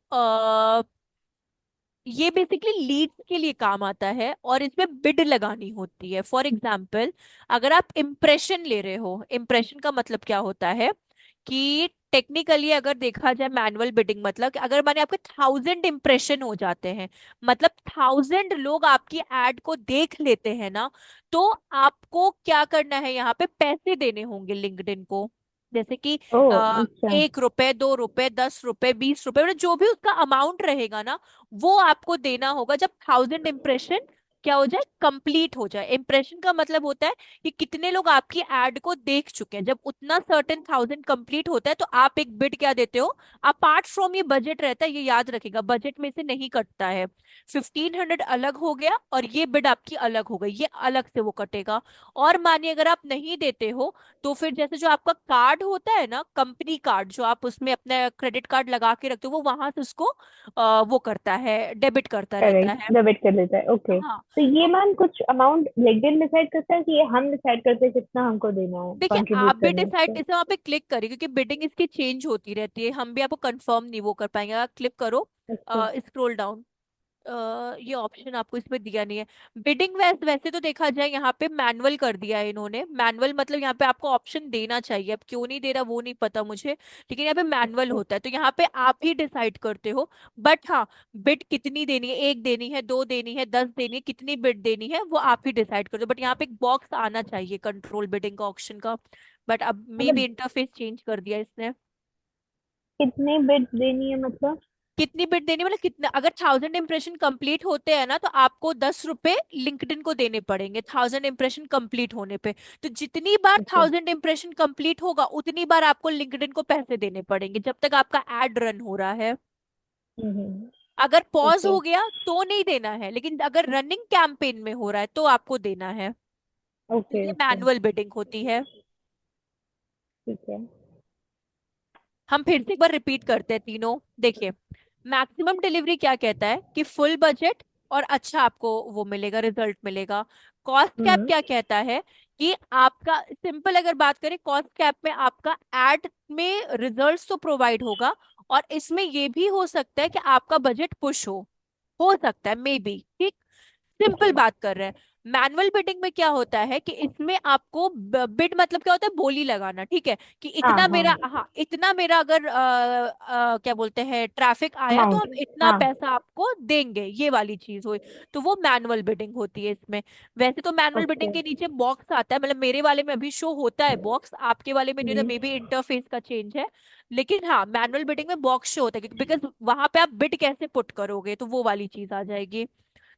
ये बेसिकली लीड्स के लिए काम आता है, और इसमें बिड लगानी होती है। फॉर एग्जाम्पल, अगर आप इम्प्रेशन ले रहे हो, इम्प्रेशन का मतलब क्या होता है कि टेक्निकली अगर देखा जाए मैनुअल बिडिंग मतलब कि अगर माने आपके 1000 इम्प्रेशन हो जाते हैं, मतलब 1000 लोग आपकी एड को देख लेते हैं ना, तो आपको क्या करना है, यहाँ पे पैसे देने होंगे लिंक्डइन को। जैसे कि ओ आ, अच्छा। 1 रुपए, 2 रुपए, 10 रुपए, 20 रुपए, मतलब जो भी उसका अमाउंट रहेगा ना, वो आपको देना होगा जब 1000 इम्प्रेशन क्या हो जाए, कंप्लीट हो जाए। इम्प्रेशन का मतलब होता है कि कितने लोग आपकी एड को देख चुके हैं। जब उतना सर्टेन 1000 कंप्लीट होता है तो आप एक बिड क्या देते हो, अपार्ट फ्रॉम ये बजट रहता है, ये याद रखेगा, बजट में से नहीं कटता है। 1500 अलग हो गया और ये बिड आपकी अलग हो गई, ये अलग से वो कटेगा। और मानिए अगर आप नहीं देते हो तो फिर जैसे जो आपका कार्ड होता है ना, कंपनी कार्ड, जो आप उसमें अपना क्रेडिट कार्ड लगा के रखते हो, वो वहां से उसको वो करता है, डेबिट करता रहता करेक्ट, है। डेबिट कर देता है, ओके। हाँ, तो ये तो मैम कुछ अमाउंट लिंक्डइन डिसाइड करता है कि ये हम डिसाइड करते हैं कितना हमको देना है देखिए आप कंट्रीब्यूट भी करने डिसाइड, से? जैसे वहाँ पे क्लिक करिए क्योंकि बिडिंग इसकी चेंज होती रहती है, हम भी आपको कंफर्म नहीं वो कर पाएंगे। आप क्लिक करो, अच्छा। स्क्रॉल डाउन, ये ऑप्शन आपको इसमें दिया नहीं है। बिडिंग वैसे तो देखा जाए यहाँ पे मैनुअल कर दिया है इन्होंने, मैनुअल मतलब यहाँ पे आपको ऑप्शन देना चाहिए, अब क्यों नहीं दे रहा वो नहीं पता मुझे, लेकिन यहाँ पे मैनुअल अच्छा। होता है तो यहाँ पे आप ही डिसाइड करते हो। बट हाँ, बिड कितनी देनी है, एक देनी है, दो देनी है, 10 देनी है, कितनी बिड देनी है वो आप ही डिसाइड करते हो। बट यहाँ पे एक बॉक्स आना चाहिए कंट्रोल बिडिंग का ऑप्शन का, बट अब मे भी मतलब इंटरफेस चेंज कर दिया इसने। कितने बिट्स देनी है मतलब? कितनी बिट देनी, मतलब कितना, अगर 1000 इम्प्रेशन कंप्लीट होते हैं ना तो आपको 10 रुपए लिंक्डइन को देने पड़ेंगे 1000 इम्प्रेशन कंप्लीट होने पे। तो जितनी बार ओके। 1000 इम्प्रेशन कंप्लीट होगा उतनी बार आपको लिंक्डइन को पैसे देने पड़ेंगे जब तक आपका एड रन हो रहा है। हम्म। अगर पॉज ओके हो गया तो नहीं देना है, लेकिन अगर रनिंग कैंपेन में हो रहा है तो आपको देना है। तो ओके ये ओके। मैनुअल बिडिंग होती है। ठीक है। हम फिर से एक बार रिपीट करते हैं तीनों, देखिए। मैक्सिमम डिलीवरी क्या कहता है कि फुल बजट और अच्छा आपको वो मिलेगा, रिजल्ट मिलेगा। कॉस्ट कैप हम्म। क्या कहता है कि आपका, सिंपल अगर बात करें, कॉस्ट कैप में आपका एड में रिजल्ट्स तो प्रोवाइड होगा, और इसमें ये भी हो सकता है कि आपका बजट पुश हो सकता है मे बी, ठीक। ओके। सिंपल बात कर रहे हैं। मैनुअल बिडिंग में क्या होता है कि इसमें आपको बिड मतलब क्या होता है, बोली लगाना, ठीक है, कि हाँ इतना हाँ, मेरा, हाँ इतना मेरा अगर क्या बोलते हैं ट्रैफिक आया तो अमाउंट, हम इतना हाँ। पैसा आपको देंगे, ये वाली चीज हुई। तो वो मैनुअल बिडिंग होती है इसमें। वैसे तो मैनुअल ओके। बिडिंग के नीचे बॉक्स आता है, मतलब मेरे वाले में अभी शो होता है बॉक्स, आपके वाले में नहीं होता, हम्म। मे बी इंटरफेस का चेंज है। लेकिन हाँ, मैनुअल बिडिंग में बॉक्स शो होता है, बिकॉज वहां पे आप बिड कैसे पुट करोगे, तो वो वाली चीज आ जाएगी।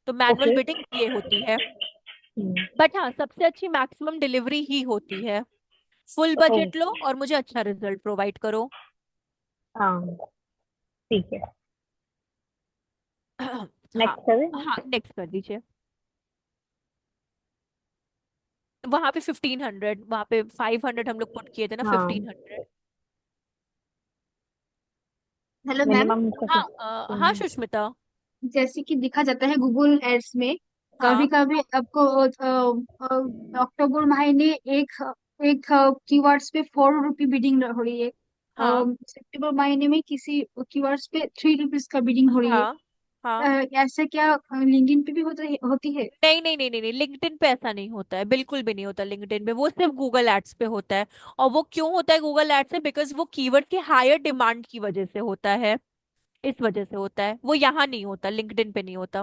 तो मैनुअल ओके। बिडिंग ये होती है। हम्म। बट हाँ, सबसे अच्छी मैक्सिमम डिलीवरी ही होती है। फुल ओ, बजट लो और मुझे अच्छा रिजल्ट प्रोवाइड करो। हाँ, ठीक है। हाँ। नेक्स्ट करें। हाँ, नेक्स्ट कर दीजिए। वहां पे 1500, वहां पे 500 हम लोग पुट किए थे ना, हाँ, 1500। Hello ma'am. मिनिमम का हाँ 15। हाँ सुष्मिता। जैसे कि देखा जाता है गूगल एड्स में, कभी हाँ कभी आपको अक्टूबर महीने एक एक कीवर्ड्स पे 4 रुपी बिडिंग हो रही है, हाँ सितंबर महीने में किसी कीवर्ड्स पे 3 रुपीज का बिडिंग हो रही है। हाँ हाँ। ऐसा क्या लिंक्डइन पे भी होती है? नहीं नहीं नहीं नहीं नहीं, लिंक्डइन पे ऐसा नहीं होता है, बिल्कुल भी नहीं होता लिंक्डइन पे, वो सिर्फ गूगल एड्स पे होता है। और वो क्यों होता है गूगल एड्स पे, बिकॉज वो कीवर्ड की हायर डिमांड की वजह से होता है, इस वजह से होता है, वो यहाँ नहीं होता, लिंक्डइन पे नहीं होता।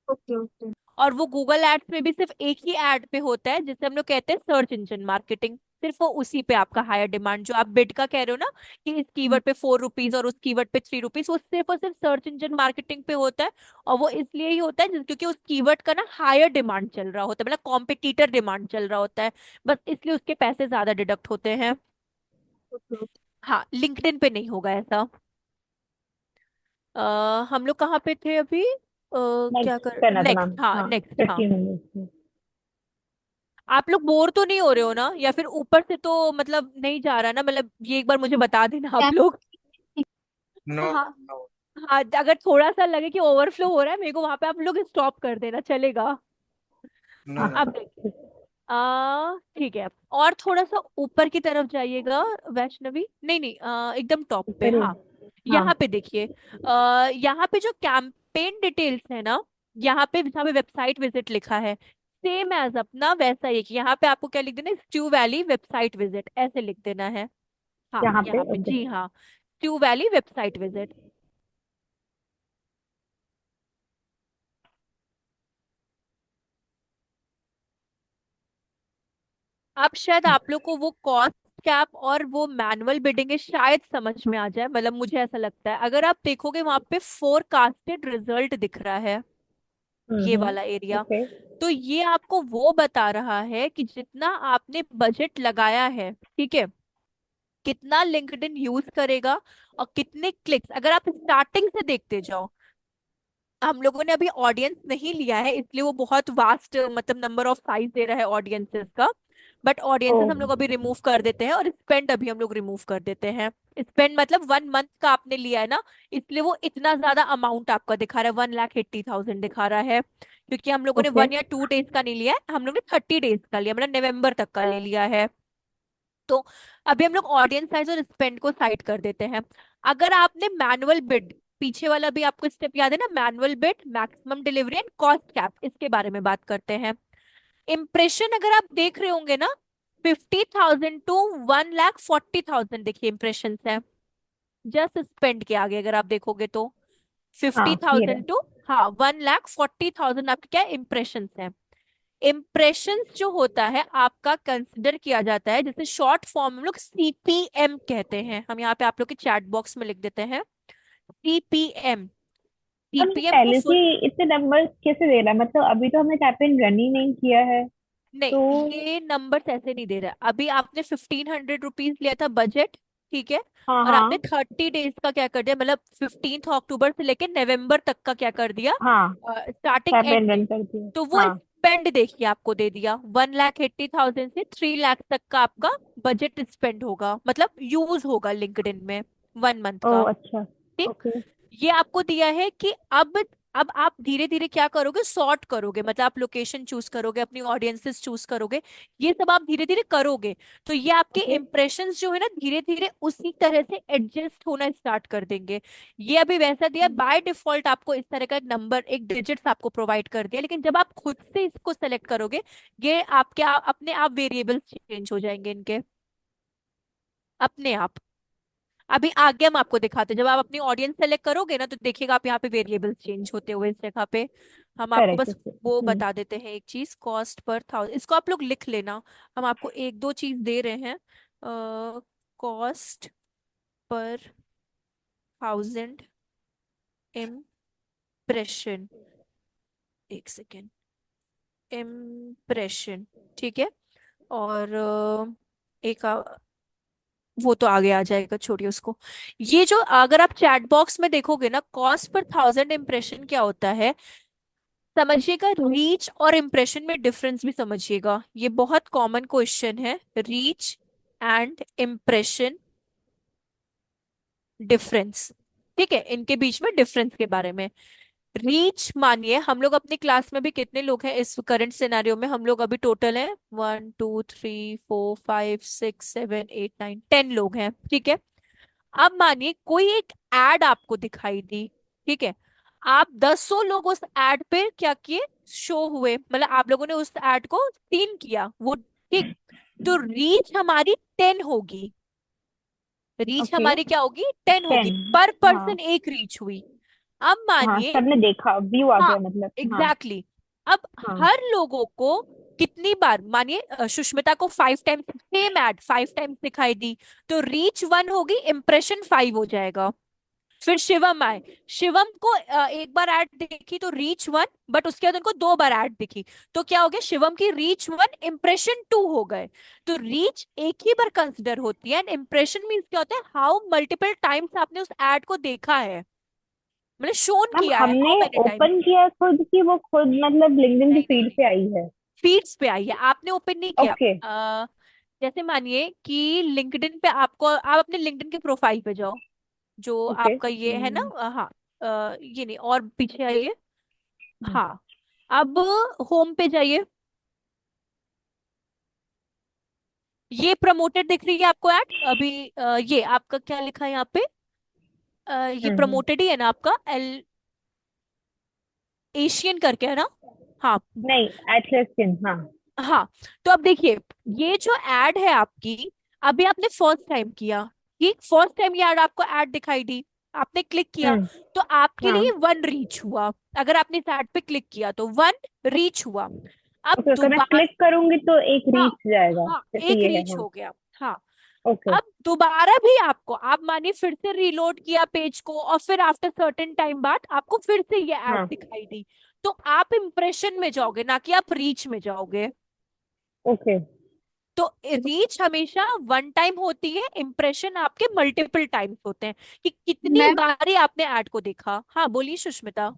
Okay okay. और वो गूगल एड्स में भी सिर्फ एक ही एड पे होता है, जिसे हम लोग कहते हैं सर्च इंजन मार्केटिंग। सिर्फ वो उसी पे आपका हायर डिमांड, जो आप बिड का कह रहे हो ना, कि इस कीवर्ड पे 4 रुपीज और उस कीवर्ड पे 3 रुपीज, वो सिर्फ और सिर्फ सर्च इंजन मार्केटिंग पे होता है। और वो इसलिए ही होता है क्योंकि उस कीवर्ड का ना हायर डिमांड चल रहा होता है, मतलब कॉम्पिटिटर डिमांड चल रहा होता है, बस इसलिए उसके पैसे ज्यादा डिडक्ट होते हैं। ओके हाँ, लिंक्डइन पे नहीं होगा ऐसा। हम लोग कहाँ पे थे अभी, क्या नेक्स्ट कर, करना था नेक्स्ट, मैम, हाँ हाँ, नेक्स्ट, हाँ। 15 मिनट्स में। आप लोग बोर तो नहीं हो रहे हो ना, या फिर ऊपर से तो मतलब नहीं जा रहा ना, मतलब ये एक बार मुझे बता देना आप मैम। लोग। नो हाँ। नो हाँ, अगर थोड़ा सा लगे कि ओवरफ्लो हो रहा है मेरे को, वहां पे आप लोग स्टॉप कर देना, चलेगा। नो हाँ, नो। अब देखिए, ठीक है, और थोड़ा सा ऊपर की तरफ जाइएगा, वैष्णवी, नहीं नहीं, एकदम टॉप पे, ऊपर ही। हाँ। हाँ, यहाँ पे देखिए, यहाँ पे जो कैंपेन डिटेल्स है ना, यहाँ पे जहाँ पे वेबसाइट विजिट लिखा है, सेम एज अपना वैसा ही, कि यहाँ पे आपको क्या लिख देना है, स्ट्यू वैली वेबसाइट विजिट, ऐसे लिख देना है। हाँ, यहाँ पे, यहाँ पे, ओके। जी हाँ, स्ट्यू वैली वेबसाइट विजिट। अब शायद आप लोग को वो कॉस्ट कैप और वो मैनुअल बिडिंग है शायद समझ में आ जाए, मतलब मुझे ऐसा लगता है, अगर आप देखोगे वहां पे फोरकास्टेड रिजल्ट दिख रहा है, ये वाला एरिया, ओके। तो ये आपको वो बता रहा है कि जितना आपने बजट लगाया है, ठीक है, कितना लिंक्डइन यूज करेगा और कितने क्लिक्स, अगर आप स्टार्टिंग से देखते जाओ, हम लोगों ने अभी ऑडियंस नहीं लिया है इसलिए वो बहुत वास्ट, मतलब नंबर ऑफ साइज दे रहा है ऑडियंसेस का। बट ओ, ऑडियंसेस हम लोग अभी रिमूव कर देते हैं, और स्पेंड अभी हम लोग रिमूव कर देते हैं। स्पेंड मतलब 1 मंथ का आपने लिया है ना, इसलिए वो इतना ज्यादा अमाउंट आपका दिखा रहा है, 1,80,000 दिखा रहा है, क्योंकि हम लोगों ने ओके। 1 या 2 डेज का नहीं लिया है, हम लोग ने 30 डेज का लिया, मतलब नवंबर तक का ले लिया है। तो अभी हम लोग ऑडियंस साइज और स्पेंड को साइड कर देते हैं। अगर आपने मैनुअल बिड, पीछे वाला भी आपको स्टेप याद है ना, manual bid, maximum delivery and cost cap, इसके बारे में बात करते हैं। इम्प्रेशन अगर आप देख रहे होंगे ना, 50,000 टू 1,40,000 देखिए इम्प्रेशन है, जस्ट स्पेंड के आगे अगर आप देखोगे तो फिफ्टी हाँ, ये थाउजेंड रहा। टू हाँ 1,40,000 आपके क्या इम्प्रेशन है। इम्प्रेशंस जो होता है आपका कंसिडर किया जाता है, जैसे शॉर्ट फॉर्म हम लोग सीपीएम कहते हैं, हम यहाँ पे आप लोग के चैट बॉक्स में लिख देते हैं सीपीएम। हम ये सीपीएम को पहले से फुल, इतने नंबर कैसे दे रहा है? मतलब अभी तो हमने कैंपेन रन ही नहीं किया है, तो। नहीं ये नंबर्स ऐसे नहीं दे रहा, अभी आपने 1,500 रुपीज लिया था बजट, ठीक है, हाँ और आपने हाँ 30 डेज का क्या कर दिया, मतलब 15 अक्टूबर से लेकर नवंबर तक का क्या कर दिया, हाँ, स्टार्टिंग कैंपेन एंड। रन कर दिया। तो वो हाँ। स्पेंड देखिए आपको दे दिया, 1,80,000 से 3 लाख तक का आपका बजट स्पेंड होगा, मतलब यूज होगा लिंक्डइन में 1 मंथ ओ, का। अच्छा। ठीक, ओके। ये आपको दिया है कि अब अब आप धीरे धीरे क्या करोगे, सॉर्ट करोगे, मतलब आप लोकेशन चूज करोगे, अपनी ऑडियंसेस चूज करोगे, ये सब आप धीरे धीरे करोगे, तो ये आपके ओके। इम्प्रेशंस जो है ना धीरे धीरे उसी तरह से एडजस्ट होना स्टार्ट कर देंगे। ये अभी वैसा दिया बाय डिफॉल्ट, आपको इस तरह का एक नंबर, एक डिजिट्स आपको प्रोवाइड कर दिया, लेकिन जब आप खुद से इसको सेलेक्ट करोगे, ये आपके अपने आप वेरिएबल्स चेंज हो जाएंगे इनके, अपने आप। अभी आगे हम आपको दिखाते हैं, जब आप अपनी ऑडियंस सेलेक्ट करोगे ना, तो देखिएगा आप यहाँ पे वेरिएबल चेंज होते हुए इस जगह पे। हम आपको करेक्ट। बस ओके। वो बता देते हैं एक चीज, कॉस्ट पर थाउजेंड, इसको आप लोग लिख लेना। हम आपको एक दो चीज दे रहे हैं। कॉस्ट पर थाउजेंड इम्प्रेशन, एक सेकेंड, इम्प्रेशन, ठीक है। और एक वो तो आगे आ जाएगा, छोड़िए उसको। ये जो अगर आप चैट बॉक्स में देखोगे ना, कॉस्ट पर थाउजेंड इम्प्रेशन क्या होता है, समझिएगा रीच और इम्प्रेशन में डिफरेंस भी समझिएगा, ये बहुत कॉमन क्वेश्चन है, रीच एंड इम्प्रेशन डिफरेंस, ठीक है, इनके बीच में डिफरेंस के बारे में। रीच मानिए, हम लोग अपनी क्लास में भी कितने लोग हैं इस करंट सिनेरियो में, हम लोग अभी टोटल है 1 2 3 4 5 6 7 8 9 10 लोग हैं, ठीक है। अब मानिए कोई एक एड आपको दिखाई दी, ठीक है, आप दसों लोग उस एड पे क्या किए, शो हुए, मतलब आप लोगों ने उस एड को सीन किया वो, ठीक, तो रीच हमारी 10 होगी, रीच ओके। हमारी क्या होगी, 10 होगी, 10। पर हाँ। पर्सन एक रीच हुई। अब हाँ, मानिए, सबने देखा, व्यू आ हाँ, गया मतलब। हाँ। एग्जैक्टली exactly, अब हाँ। हर लोगों को कितनी बार, मानिए सुष्मिता को 5 टाइम्स सेम एड 5 टाइम्स दिखाई दी, तो रीच 1 होगी, इम्प्रेशन 5 हो जाएगा। फिर शिवम आए, शिवम को एक बार ऐड दिखी तो रीच 1, बट उसके बाद उनको 2 बार ऐड दिखी, तो क्या हो गया, शिवम की रीच 1 इम्प्रेशन 2 हो गए। तो रीच एक ही बार कंसिडर होती है, एंड इम्प्रेशन मीन्स क्या होता है, हाउ मल्टीपल टाइम्स आपने उस एड को देखा है, मतलब शोन मैम, किया है, हमने हाउ मेनी टाइम्स। ओपन किया है खुद की, वो खुद मतलब लिंक्डइन की नहीं नहीं फीड नहीं, पे आई है? फीड्स पे आई है, आपने ओपन नहीं किया। ओके। जैसे मानिए कि लिंक्डइन पे आपको, आप अपने लिंक्डइन के प्रोफाइल पे जाओ, जो ओके। आपका ये है ना, हाँ, ये नहीं, और पीछे आइए, हम्म। हाँ, अब होम पे जाइए, ये प्रमोटेड दिख रही है आपको ऐड अभी, ये आपका क्या लिखा है यहाँ पे, ये हम्म। प्रमोटेड ही है ना आपका, एल एशियन करके है ना, हाँ। नहीं, एटलस स्किन, हाँ। हाँ, तो अब देखिए, ये जो एड है आपकी, अभी आपने फर्स्ट टाइम किया, ठीक, फर्स्ट टाइम ये एड आपको ऐड दिखाई दी, आपने क्लिक किया, हम्म। तो आपके हाँ। लिए 1 रीच हुआ, अगर आपने इस ऐड पे क्लिक किया तो 1 रीच हुआ। अब ओके, अगर मैं दोबारा, क्लिक करूंगी तो एक हाँ, रीच जाएगा, हाँ, जैसे एक ये है। रीच हाँ। हो गया, हाँ। ओके। अब दोबारा भी आपको, आप मानिए फिर से रीलोड किया पेज को, और फिर आफ्टर सर्टेन टाइम बाद आपको फिर से ये ऐड हाँ। दिखाई दी, तो आप इंप्रेशन में जाओगे, ना कि आप रीच में जाओगे। ओके। तो रीच हमेशा 1 टाइम होती है, इंप्रेशन आपके मल्टीपल टाइम्स होते हैं, कि कितनी मैम, बारी आपने ऐड को देखा। हाँ बोलिए सुष्मिता।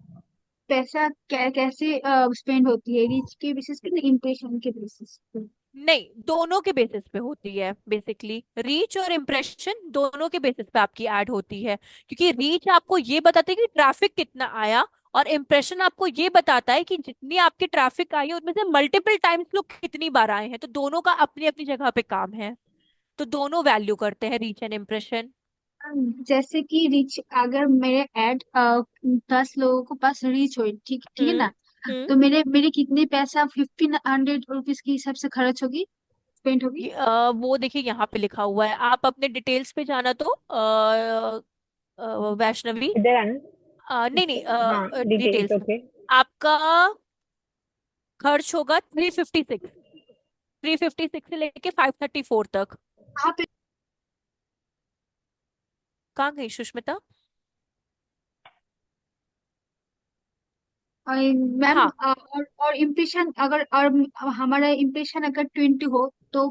पैसा कैसे स्पेंड होती है, रीच के बेसिस पे, इम्प्रेशन के बेसिस पे? नहीं, दोनों के बेसिस पे होती है, बेसिकली रीच और इम्प्रेशन दोनों के बेसिस पे आपकी ऐड होती है, क्योंकि रीच आपको ये बताती है कि ट्रैफिक कितना आया, और इम्प्रेशन आपको ये बताता है कि जितनी आपकी ट्रैफिक आई है उनमें से मल्टीपल टाइम्स लोग कितनी बार आए हैं, तो दोनों का अपनी अपनी जगह पे काम है, तो दोनों वैल्यू करते हैं, रीच एंड इम्प्रेशन। जैसे कि रीच, अगर मेरे ऐड 10 लोगों को पास रीच हो, ठीक ठीक है हम्म। ना, हम्म। तो मेरे मेरे कितने पैसा 1500 रुपीज के हिसाब से खर्च होगी, स्पेंड होगी? वो देखिए यहाँ पे लिखा हुआ है, आप अपने डिटेल्स पे जाना, तो वैष्णवी, इधर आना। नहीं नहीं, हाँ, डिटेल्स। डिटेल्स में ओके। आपका खर्च होगा 356, 356 से लेके 534 तक। आप कहाँ गई सुष्मिता? मैम, हाँ, और इम्प्रेशन अगर, और हमारा इम्प्रेशन अगर 20 हो तो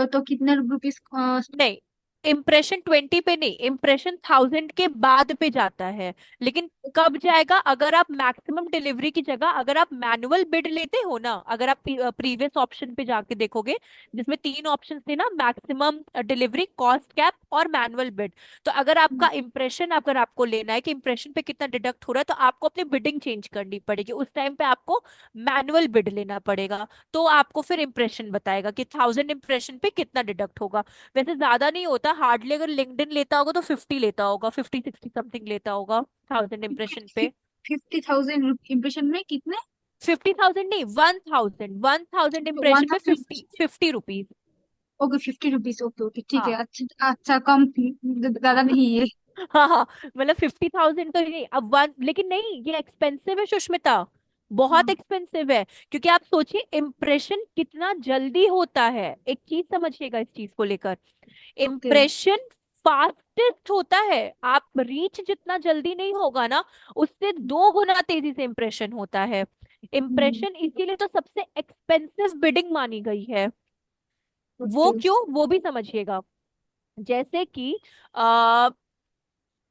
तो कितने रुपीज? नहीं, इम्प्रेशन 20 पे नहीं, इम्प्रेशन 1000 के बाद पे जाता है। लेकिन कब जाएगा, अगर आप मैक्सिमम डिलीवरी की जगह अगर आप मैनुअल बिड लेते हो ना, अगर आप प्रीवियस ऑप्शन पे जाके देखोगे जिसमें 3 ऑप्शन थे ना, मैक्सिमम डिलीवरी, कॉस्ट कैप और मैनुअल बिड। तो अगर आपका इम्प्रेशन, अगर आपको लेना है कि इम्प्रेशन पे कितना डिडक्ट हो रहा है, तो आपको अपनी बिडिंग चेंज करनी पड़ेगी। उस टाइम पे आपको मैनुअल बिड लेना पड़ेगा, तो आपको फिर इम्प्रेशन बताएगा कि 1000 इम्प्रेशन पे कितना डिडक्ट होगा। वैसे ज्यादा नहीं होता, हार्डली अगर लिंक्डइन लेता होगा तो 50 लेता होगा, 50-60 समथिंग लेता होगा 1000 इम्प्रेशन पे। 50,000 इम्प्रेशन में कितने? 50,000 नहीं, 1000 वन इम्प्रेशन पे thousand 50 rupees. Okay, 50 rupees. Okay okay, ठीक है। हाँ अच्छा अच्छा, कम ज्यादा नहीं है। हाँ हाँ, मतलब 50,000 तो नहीं, अब वन, लेकिन नहीं ये एक्सपेंसिव है सुष्मिता, बहुत हाँ। एक्सपेंसिव है। क्योंकि आप सोचिए इम्प्रेशन कितना जल्दी होता है, एक चीज समझिएगा इस चीज को लेकर, ओके। इम्प्रेशन फास्टेस्ट होता है। आप रीच जितना जल्दी नहीं होगा ना, उससे 2 गुना तेजी से इम्प्रेशन होता है। इम्प्रेशन इसीलिए तो सबसे एक्सपेंसिव बिडिंग मानी गई है। वो ओके। क्यों, वो भी समझिएगा। जैसे कि आ,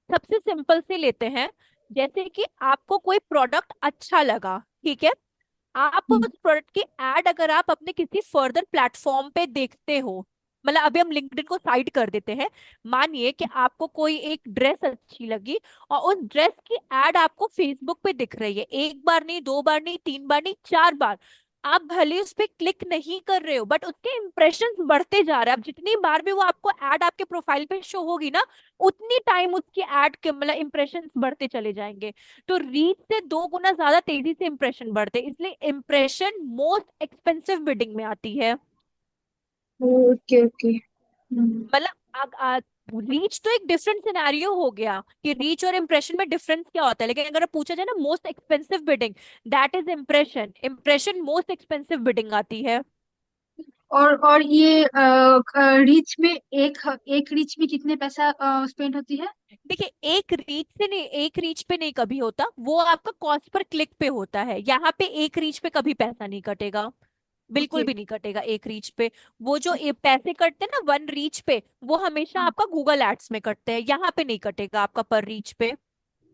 सबसे सिंपल से लेते हैं, जैसे कि आपको कोई प्रोडक्ट अच्छा लगा, ठीक है, आप उस प्रोडक्ट की एड अगर आप अपने किसी फर्दर प्लेटफॉर्म पे देखते हो, मतलब अभी हम लिंक्डइन को साइड कर देते हैं, मानिए कि आपको कोई एक ड्रेस अच्छी लगी और उस ड्रेस की एड आपको फेसबुक पे दिख रही है, एक बार नहीं, 2 बार नहीं, 3 बार नहीं, 4 बार। आप भले उस पे क्लिक नहीं कर रहे हो, बट उसके इंप्रेशंस बढ़ते जा रहे हैं। अब जितनी बार भी वो आपको एड आपके प्रोफाइल पे शो होगी ना, उतनी टाइम उसकी एड के मतलब इंप्रेशंस बढ़ते चले जाएंगे। तो रीच से 2 गुना ज्यादा तेजी से इंप्रेशन बढ़ते हैं, इसलिए इंप्रेशन मोस्ट एक्सपेंसिव बिडिंग में आती है। Okay okay. मतलब रीच तो एक डिफरेंट सिनेरियो हो गया कि रीच और इम्प्रेशन में डिफरेंस क्या होता है, लेकिन अगर पूछा जाए ना most expensive bidding, that is impression, impression most expensive bidding आती है। और ये रीच में एक रीच में कितने पैसा स्पेंड होती है? देखिए एक रीच से नहीं, एक रीच पे नहीं कभी होता, वो आपका कॉस्ट पर क्लिक पे होता है। यहाँ पे एक रीच पे कभी पैसा नहीं कटेगा, बिल्कुल ओके भी नहीं कटेगा एक रीच पे। वो जो ये पैसे कटते हैं ना वन रीच पे, वो हमेशा आपका गूगल एड्स में कटते हैं, यहाँ पे नहीं कटेगा आपका पर रीच पे।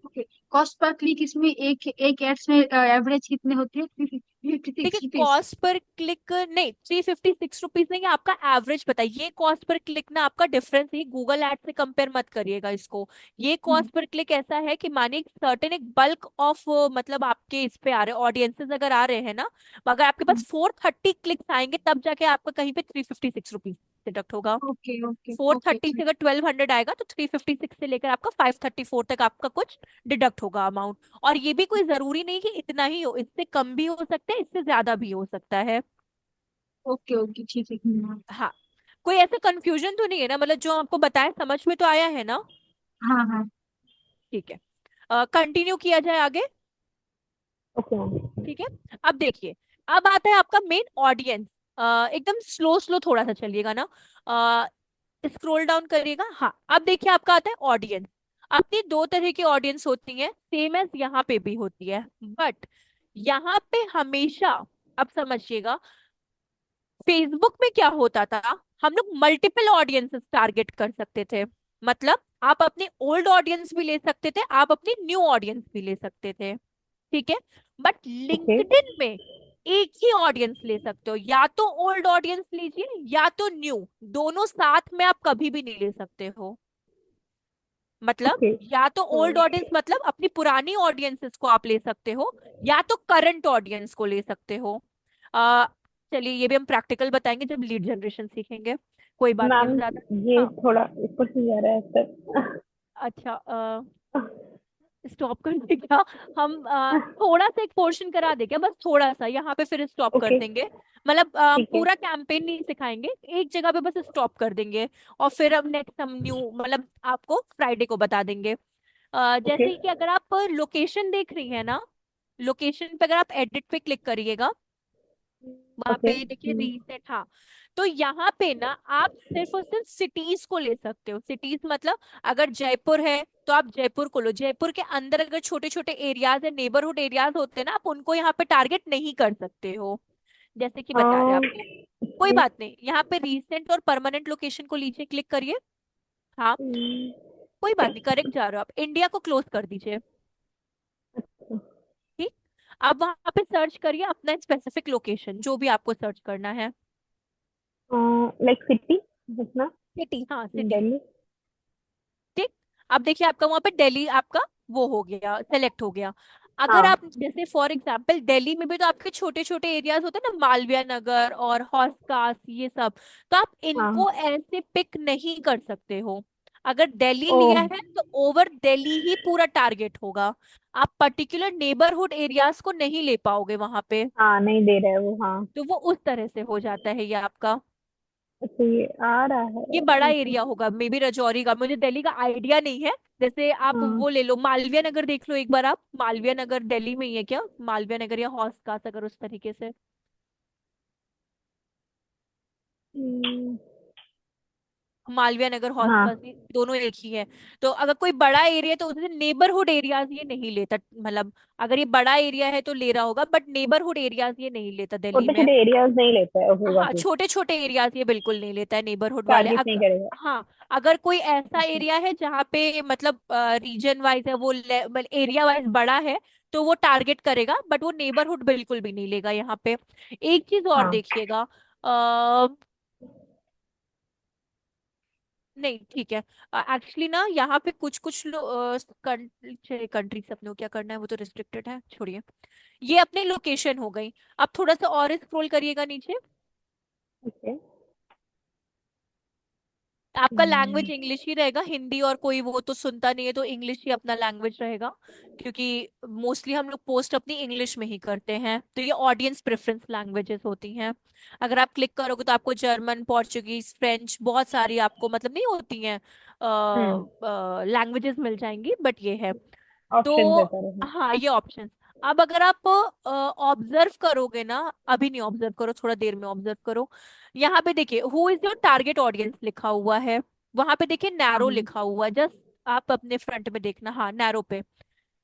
ओके। कॉस्ट पर क्लिक इसमें एक एक एड्स में एवरेज कितने होती है? 356 देखिए रुपीज। कॉस्ट पर क्लिक नहीं, 356 रुपीज नहीं, आपका एवरेज बताइए। कॉस्ट पर क्लिक ना आपका डिफरेंस ही, गूगल एड से कंपेयर मत करिएगा इसको। ये कॉस्ट पर क्लिक ऐसा है कि मानिए सर्टेन एक बल्क ऑफ, मतलब आपके इस पे आ रहे ऑडियंसेस अगर आ रहे हैं ना, अगर आपके पास 430 क्लिक्स आएंगे तब जाके आपका कहीं पे 356 रुपीज डिडक्ट होगा। Okay okay four okay. Thirty से अगर 1200 आएगा तो 356 से लेकर आपका 534 तक आपका कुछ डिडक्ट होगा अमाउंट। और ये भी कोई जरूरी नहीं कि इतना ही हो, इससे कम भी हो सकता है, इससे ज्यादा भी हो सकता है। ओके ओके, ठीक है। हाँ, कोई ऐसा कंफ्यूजन तो नहीं है ना, मतलब जो आपको बताया समझ में तो आया है ना? हाँ हाँ। ठीक है, कंटिन्यू किया जाए आगे। Okay ma'am. ठीक है, अब देखिए, अब आता है आपका मेन ऑडियंस। एकदम स्लो स्लो थोड़ा सा चलिएगा ना, स्क्रॉल डाउन करिएगा। हाँ, अब देखिए आपका आता है ऑडियंस। अपनी 2 तरह की ऑडियंस होती है, सेम एज यहाँ पे भी होती है, बट यहाँ पे हमेशा, अब समझिएगा, फेसबुक में क्या होता था, हम लोग मल्टीपल ऑडियंसेस टारगेट कर सकते थे। मतलब आप अपनी ओल्ड ऑडियंस भी ले सकते थे, आप अपनी न्यू ऑडियंस भी ले सकते थे, ठीक है। But okay. लिंक्डइन में एक ही ऑडियंस ले सकते हो, या तो ओल्ड ऑडियंस लीजिए या तो न्यू, दोनों साथ में आप कभी भी नहीं ले सकते हो। मतलब ओके। या तो ओल्ड ऑडियंस मतलब अपनी पुरानी ऑडियंसेस को आप ले सकते हो, या तो करंट ऑडियंस को ले सकते हो। आ, चलिए ये भी हम प्रैक्टिकल बताएंगे जब लीड जनरेशन सीखेंगे, कोई बात नहीं, मैम अभी ज्यादा। ये हाँ, थोड़ा ऊपर से जा रहा है सर। अच्छा, स्टॉप कर दे क्या? हम थोड़ा सा एक पोर्शन करा दे क्या, बस थोड़ा सा यहाँ पे, फिर स्टॉप कर ओके। देंगे। मतलब ठीक है। पूरा कैंपेन नहीं सिखाएंगे, एक जगह पे बस स्टॉप कर देंगे, और फिर अब नेक्स्ट हम न्यू मतलब आपको फ्राइडे को बता देंगे। ओके। जैसे कि अगर आप लोकेशन देख रही है ना, लोकेशन पे अगर आप एडिट पे क्लिक करिएगा, वहां ओके। पे देखिए रीसेट, हाँ, तो यहाँ पे ना आप सिर्फ और सिर्फ सिटीज को ले सकते हो। सिटीज मतलब अगर जयपुर है तो आप जयपुर को लो, जयपुर के अंदर अगर छोटे छोटे एरियाज है, नेबरहुड एरियाज होते हैं ना, आप उनको यहाँ पे टारगेट नहीं कर सकते हो, जैसे कि बता रहे हैं आपको। कोई ओके। बात नहीं, यहाँ पे रीसेंट और परमानेंट लोकेशन को लीजिए, क्लिक करिए। हाँ, हम्म, कोई बात नहीं, करेक्ट जा रहे हो आप। इंडिया को क्लोज कर दीजिए। अच्छा। ठीक। अब वहां पे सर्च करिए अपना स्पेसिफिक लोकेशन, जो भी आपको सर्च करना है। लाइक सिटी, पटना, सिटी, हाँ सिटी। दिल्ली। ठीक। अब देखिए आपका वहां पे दिल्ली आपका वो हो गया, सेलेक्ट हो गया। अगर आप हाँ जैसे फॉर एग्जांपल दिल्ली में भी तो आपके छोटे छोटे एरियाज होते हैं ना, मालवीय नगर और हौस खास ये सब, तो आप हाँ। इनको ऐसे पिक नहीं कर सकते हो। अगर दिल्ली ओ, लिया है तो ओवर दिल्ली ही पूरा टारगेट होगा। आप पर्टिकुलर नेबरहुड एरियाज को नहीं ले पाओगे वहां पे। हाँ नहीं दे रहा है वो, हाँ। तो वो उस तरह से हो जाता है ये आपका। अच्छा, ये आ रहा ये है। बड़ा ओके। एरिया होगा मे बी रजौरी का, मुझे दिल्ली का आइडिया नहीं है। जैसे आप हाँ। वो ले लो मालवीय नगर, देख लो एक बार आप, मालवीय नगर दिल्ली में ही है क्या? मालवीय नगर या हौस खास, अगर उस तरीके से। हम्म, मालवीय नगर हौस हाँ। खास ये दोनों एक ही है। तो अगर कोई बड़ा एरिया तो उसमें नेबरहुड एरियाज ये नहीं लेता, मतलब अगर ये बड़ा एरिया है तो ले रहा होगा, बट नेबरहुड एरियाज ये नहीं लेता दिल्ली छोटे में। छोटे एरियाज नहीं लेता है, ओके हाँ, गॉट इट। छोटे छोटे एरियाज ये बिल्कुल नहीं लेता है, नेबरहुड वाले। टारगेट नहीं करेगा। हाँ, अगर कोई ऐसा ओके। एरिया है जहाँ पे मतलब रीजन वाइज है वो, एरिया वाइज बड़ा है, तो वो टारगेट करेगा, बट वो नेबरहुड बिल्कुल भी नहीं लेगा यहाँ पे। एक चीज और हाँ। देखिएगा। आ, नहीं ठीक है। एक्चुअली ना यहाँ पे कुछ कुछ कंट्री से अपने को क्या करना है, वो तो रिस्ट्रिक्टेड है, छोड़िए। ये अपनी लोकेशन हो गई। अब थोड़ा सा और स्क्रॉल करिएगा नीचे। ओके। आपका लैंग्वेज इंग्लिश ही रहेगा, हिंदी और कोई वो तो सुनता नहीं है, तो इंग्लिश ही अपना लैंग्वेज रहेगा। क्योंकि मोस्टली हम लोग पोस्ट अपनी इंग्लिश में ही करते हैं, तो ये ऑडियंस प्रेफरेंस लैंग्वेजेस होती हैं। अगर आप क्लिक करोगे तो आपको जर्मन, पोर्चुगीज, फ्रेंच, बहुत सारी आपको मतलब नहीं होती हैं हम्म। लैंग्वेजेस मिल जाएंगी, बट ये है। ऑप्शन तो देता रहे। हाँ, ये ऑप्शन। अब अगर आप ऑब्जर्व करोगे ना, अभी नहीं ऑब्जर्व करो, थोड़ा देर में ऑब्जर्व करो। यहाँ पे देखिए who is your target audience लिखा हुआ है। वहां पे देखिए हाँ नैरो हाँ। लिखा हुआ है, जस्ट आप अपने फ्रंट में देखना, हाँ नैरो पे।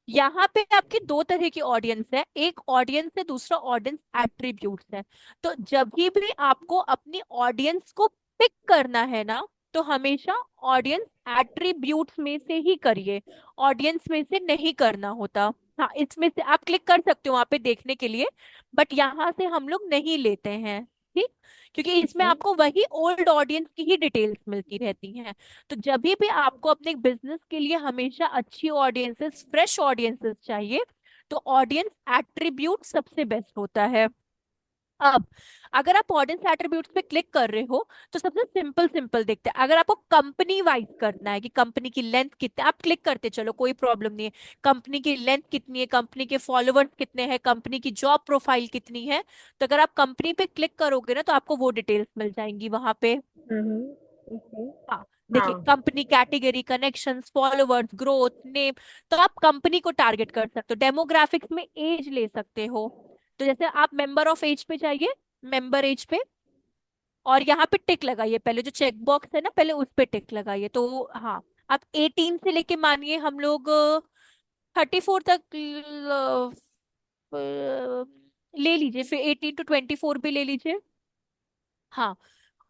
यहाँ पे आपकी दो तरह की ऑडियंस है, एक ऑडियंस है, दूसरा ऑडियंस एट्रीब्यूट्स है। तो जब भी आपको अपनी ऑडियंस को पिक करना है ना, तो हमेशा ऑडियंस एट्रीब्यूट्स में से ही करिए, ऑडियंस में से नहीं करना होता। हाँ, इसमें से आप क्लिक कर सकते हो वहां पे देखने के लिए, बट यहाँ से हम लोग नहीं लेते हैं। ठीक। क्योंकि इसमें ओके। आपको वही ओल्ड ऑडियंस की ही डिटेल्स मिलती रहती हैं। तो जब भी आपको अपने बिजनेस के लिए हमेशा अच्छी ऑडियंसेस, फ्रेश ऑडियंसेस चाहिए, तो ऑडियंस एट्रीब्यूट सबसे बेस्ट होता है। अब अगर आप ऑडियंस एट्रीब्यूट्स पे क्लिक कर रहे हो, तो सबसे सिंपल सिंपल देखते हैं। अगर आपको कंपनी वाइज करना है कि कंपनी की लेंथ कितनी, आप क्लिक करते चलो, कोई प्रॉब्लम नहीं है। कंपनी की लेंथ कितनी है, कंपनी के फॉलोअर्स कितने हैं, कंपनी की जॉब प्रोफाइल कितनी है, तो अगर आप कंपनी पे क्लिक करोगे ना, तो आपको वो डिटेल्स मिल जाएंगी वहां पे। ओके। हाँ, हाँ। देखिए company category, connections, followers, growth, name. तो आप कंपनी को टारगेट कर सकते हो। डेमोग्राफिक्स में एज ले सकते हो। तो जैसे आप मेंबर ऑफ एज पे जाइए, मेंबर एज पे, और यहाँ पे टिक लगाइए, पहले जो चेक बॉक्स है ना, पहले उस पे टिक लगाइए। तो हाँ, आप 18 से लेके मानिए हम लोग 34 तक ले लीजिए, फिर 18 to 24 भी ले लीजिए। हाँ,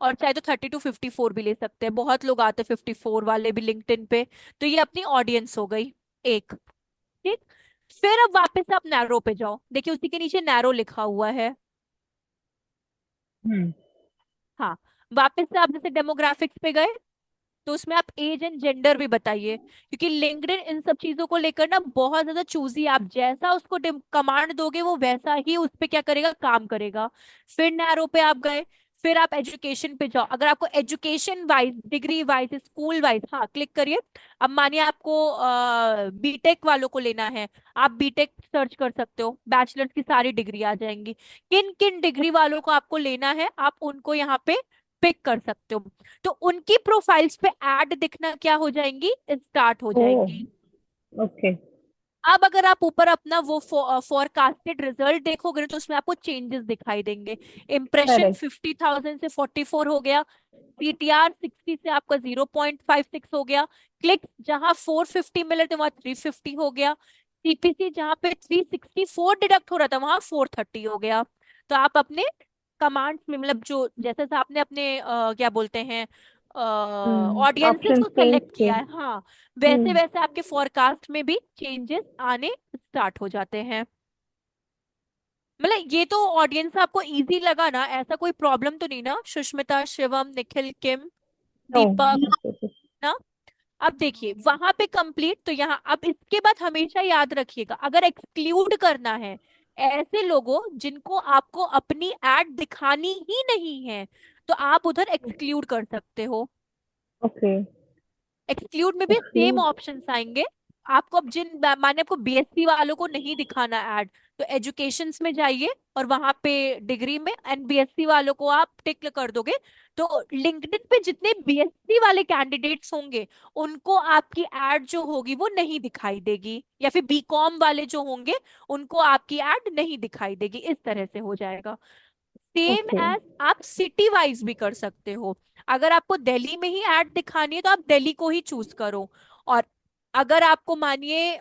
और चाहे तो 30 to 54 भी ले सकते हैं, बहुत लोग आते हैं 54 वाले भी लिंक्डइन पे। तो ये अपनी ऑडियंस हो गई एक। ठीक। फिर अब वापस से आप नैरो पे जाओ, देखिए उसी के नीचे नैरो लिखा हुआ है। हम्म। हाँ, वापस से आप जैसे डेमोग्राफिक्स पे गए, तो उसमें आप एज एंड जेंडर भी बताइए, क्योंकि लिंक्डइन इन सब चीजों को लेकर ना बहुत ज्यादा चूजी, आप जैसा उसको कमांड दोगे वो वैसा ही उस पे क्या करेगा, काम करेगा। फिर नैरो पे आप गए, फिर आप एजुकेशन पे जाओ। अगर आपको education wise, degree wise, school wise, हाँ क्लिक करिए। अब मानिए आपको बीटेक वालों को लेना है, आप बीटेक सर्च कर सकते हो, बैचलर्स की सारी डिग्री आ जाएंगी। किन किन डिग्री वालों को आपको लेना है, आप उनको यहाँ पे पिक कर सकते हो। तो उनकी प्रोफाइल्स पे ऐड दिखना क्या हो जाएंगी, स्टार्ट हो ओ, जाएंगी। ओके। अब अगर आप ऊपर अपना वो फोरकास्टेड रिजल्ट देखोगे ना, तो उसमें आपको चेंजेस दिखाई देंगे। Impression correct. 50,000 से 44 हो गया, सीटीआर 60 से आपका 0.56 हो गया, क्लिक जहां 450 मिले थे वहां 350 हो गया, सीपीसी जहां पे 364 डिडक्ट हो रहा था वहां 430 हो गया। तो आप अपने कमांड्स में, मतलब जो जैसे से आपने अपने क्या बोलते हैं ऑडियंसेस ऑप्शन को चेंज सेलेक्ट किए। किया है, हाँ, वैसे हम्म। वैसे आपके फोरकास्ट में भी चेंजेस आने स्टार्ट हो जाते हैं। मतलब ये तो ऑडियंस आपको इजी लगा ना, ऐसा कोई प्रॉब्लम तो नहीं ना, सुष्मिता, शिवम, निखिल, किम, नो। दीपक ना? अब देखिए वहां पे कंप्लीट, तो यहाँ अब इसके बाद हमेशा याद रखिएगा, अगर एक्सक्लूड करना है ऐसे लोगों जिनको आपको अपनी एड दिखानी ही नहीं है, तो आप उधर एक्सक्लूड कर सकते हो। ओके। एक्सक्लूड में भी सेम ऑप्शंस आएंगे। आपको अब माने आपको बीएससी वालों को नहीं दिखाना ऐड, तो एजुकेशंस में जाइए और वहां पे डिग्री में एंड बीएससी वालों को आप टिक कर दोगे, तो लिंक्डइन पे जितने बीएससी वाले कैंडिडेट्स होंगे उनको आपकी एड जो होगी वो नहीं दिखाई देगी, या फिर बीकॉम वाले जो होंगे उनको आपकी एड नहीं दिखाई देगी, इस तरह से हो जाएगा। Same okay. एज आप सिटी वाइज भी कर सकते हो। अगर आपको दिल्ली में ही ऐड दिखानी है तो आप दिल्ली को ही चूज करो। और अगर आपको मानिए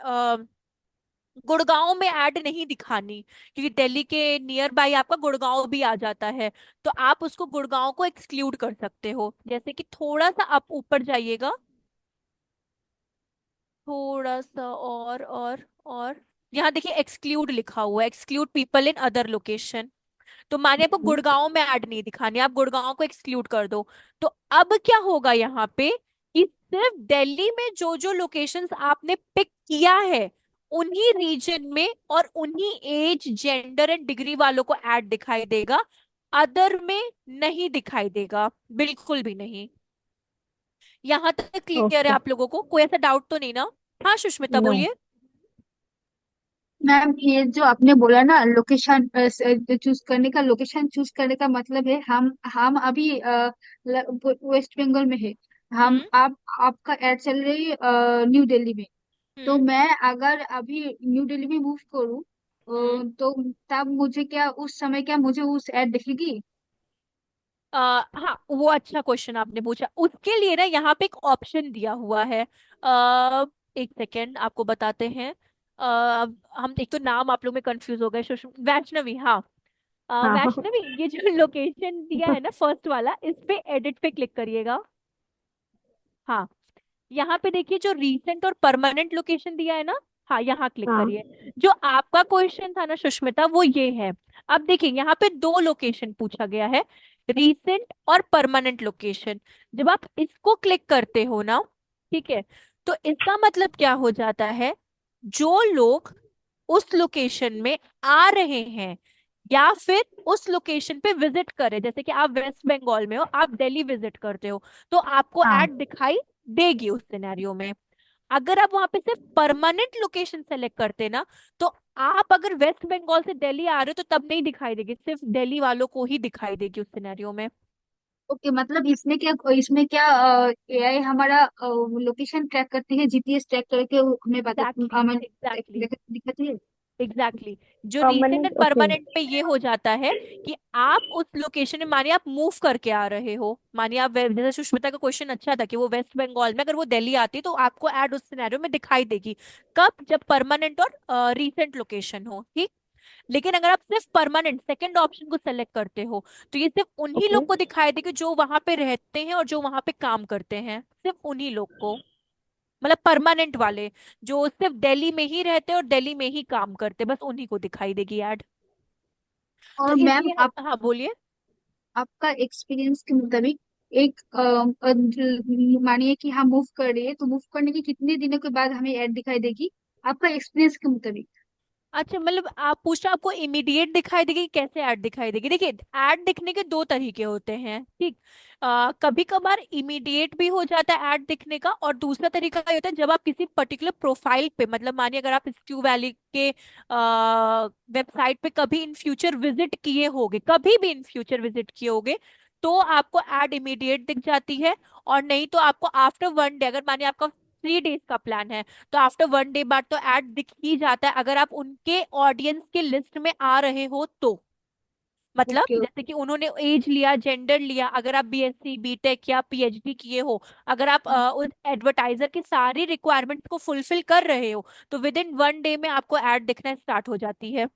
गुड़गांव में ऐड नहीं दिखानी, क्योंकि दिल्ली के नियर बाई आपका गुड़गांव भी आ जाता है, तो आप उसको गुड़गांव को एक्सक्लूड कर सकते हो। जैसे कि थोड़ा सा आप ऊपर जाइएगा, थोड़ा सा और यहाँ देखिए एक्सक्लूड लिखा हुआ है, exclude people in other location. तो माने आपको गुड़गांव में ऐड नहीं दिखानी, आप गुड़गांव को एक्सक्लूड कर दो। तो अब क्या होगा यहाँ पे कि सिर्फ दिल्ली में जो जो लोकेशंस आपने पिक किया है उन्हीं रीजन में और उन्हीं एज, जेंडर एंड डिग्री वालों को ऐड दिखाई देगा, अदर में नहीं दिखाई देगा, बिल्कुल भी नहीं। यहाँ तक क्लियर है ओके। आप लोगों को? कोई ऐसा डाउट तो नहीं ना? हाँ सुष्मिता नो। बोलिए। मैम ये जो आपने बोला ना लोकेशन चूज करने का, लोकेशन चूज करने का मतलब है हम अभी वेस्ट बंगाल में है। हम हम्म आप आपका एड चल रही है न्यू दिल्ली में। तो हम्म मैं अगर अभी न्यू दिल्ली में मूव करूँ हम्म तो तब मुझे क्या उस समय क्या मुझे उस एड दिखेगी? हाँ, वो अच्छा क्वेश्चन आपने पूछा। उसके लिए ना यहाँ पे एक ऑप्शन दिया हुआ है। एक सेकेंड आपको बताते हैं। हम एक तो नाम आप लोग में कंफ्यूज हो गए, वैष्णवी, हाँ। हाँ। वैष्णवी, ये जो लोकेशन दिया है ना फर्स्ट वाला, इस पे एडिट पे क्लिक करिएगा। हाँ, यहाँ पे देखिए जो रीसेंट और परमानेंट लोकेशन दिया है ना, हाँ यहाँ क्लिक हाँ। करिए। जो आपका क्वेश्चन था ना सुष्मिता, वो ये है। अब देखिए यहाँ पे दो लोकेशन पूछा गया है, रीसेंट और परमानेंट लोकेशन। जब आप इसको क्लिक करते हो ना, ठीक है, तो इसका मतलब क्या हो जाता है, जो लोग उस लोकेशन में आ रहे हैं या फिर उस लोकेशन पे विजिट करें, जैसे कि आप वेस्ट बंगाल में हो, आप दिल्ली विजिट करते हो, तो आपको हाँ। ऐड दिखाई देगी उस सिनेरियो में। अगर आप वहां पे सिर्फ परमानेंट लोकेशन सेलेक्ट करते ना, तो आप अगर वेस्ट बंगाल से दिल्ली आ रहे हो तो तब नहीं दिखाई देगी, सिर्फ दिल्ली वालों को ही दिखाई देगी उस सिनेरियो में। ओके, मतलब इसमें क्या एआई हमारा लोकेशन ट्रैक करती है, जीपीएस ट्रैक करके हमें एग्जैक्टली, हमें एग्जैक्टली, दिखाती है। Exactly exactly. जो recent permanent. And okay. Permanent पे ये हो जाता है कि आप उस लोकेशन में, मानिए आप मूव करके आ रहे हो, मानिए आप जैसे सुष्मिता का क्वेश्चन अच्छा था कि वो वेस्ट बंगाल में, अगर वो दिल्ली आती तो आपको ऐड उस सिनेरियो में दिखाई देगी। कब? जब परमानेंट और रीसेंट लोकेशन हो, ठीक। लेकिन अगर आप सिर्फ परमानेंट सेकंड ऑप्शन को सेलेक्ट करते हो, तो ये सिर्फ उन्हीं ओके। लोग को दिखाई देगी जो वहां पे रहते हैं और जो वहां पे काम करते हैं, सिर्फ उन्हीं लोग को। मतलब परमानेंट वाले जो सिर्फ दिल्ली में ही रहते हैं और दिल्ली में ही काम करते हैं, बस उन्हीं को दिखाई देगी ऐड। तो और मैम इसलिए हाँ बोलिए। आपका एक्सपीरियंस के मुताबिक एक मानिए कि हम मूव कर रहे हैं, तो मूव करने के कितने दिनों के बाद हमें ऐड दिखाई देगी आपका एक्सपीरियंस के मुताबिक? अच्छा, मतलब आप पूछ रहे हो आपको इमीडिएट दिखाई देगी कि कैसे ऐड दिखाई देगी? देखिए, ऐड दिखने के दो तरीके होते हैं, ठीक। कभी कभार इमीडिएट भी हो जाता है ऐड दिखने का, और दूसरा तरीका ये होता है जब आप किसी पर्टिकुलर प्रोफाइल पे, मतलब मानिए अगर आप स्क्यू वैली के वेबसाइट पे कभी इन फ्यूचर विजिट किए होगे, कभी भी इन फ्यूचर विजिट किए होगे, तो आपको ऐड इमीडिएट दिख जाती है। और नहीं तो आपको आफ्टर 1 डे, अगर मानिए आपका 3 डेज का प्लान है, तो आफ्टर 1 डे बाद तो ऐड दिख ही जाता है, अगर आप उनके ऑडियंस के लिस्ट में आ रहे हो तो। मतलब ओके। जैसे कि उन्होंने एज लिया, जेंडर लिया, अगर आप बीएससी, बीटेक या पीएचडी किए हो, अगर आप उस एडवर्टाइजर की सारी रिक्वायरमेंट्स को फुलफिल कर रहे हो, तो विद इन 1 डे में आपको ऐड दिखना स्टार्ट हो जाती है।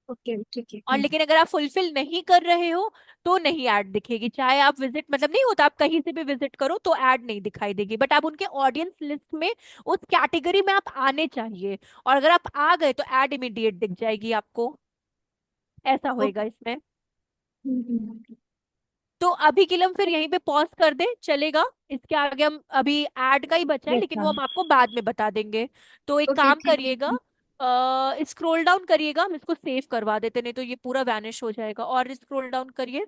ओके ठीक है। और लेकिन अगर आप फुलफिल नहीं कर रहे हो तो नहीं ऐड दिखेगी, चाहे आप विजिट, मतलब नहीं होता, आप कहीं से भी विजिट करो तो ऐड नहीं दिखाई देगी, बट आप उनके ऑडियंस लिस्ट में उस कैटेगरी में आप आने चाहिए, और अगर आप आ गए तो ऐड इमीडिएट दिख जाएगी आपको, ऐसा होएगा ओके। इसमें। तो अभी के लिए हम फिर यहीं पे पॉज कर दे, चलेगा? इसके आगे हम अभी ऐड का ही बचा है, यस लेकिन वो मैम। हम आपको बाद में बता देंगे। तो एक ओके काम ठीक करिएगा, है। स्क्रॉल डाउन करिएगा, हम इसको सेव करवा देते, नहीं तो ये पूरा वैनिश हो जाएगा। और स्क्रॉल डाउन करिए,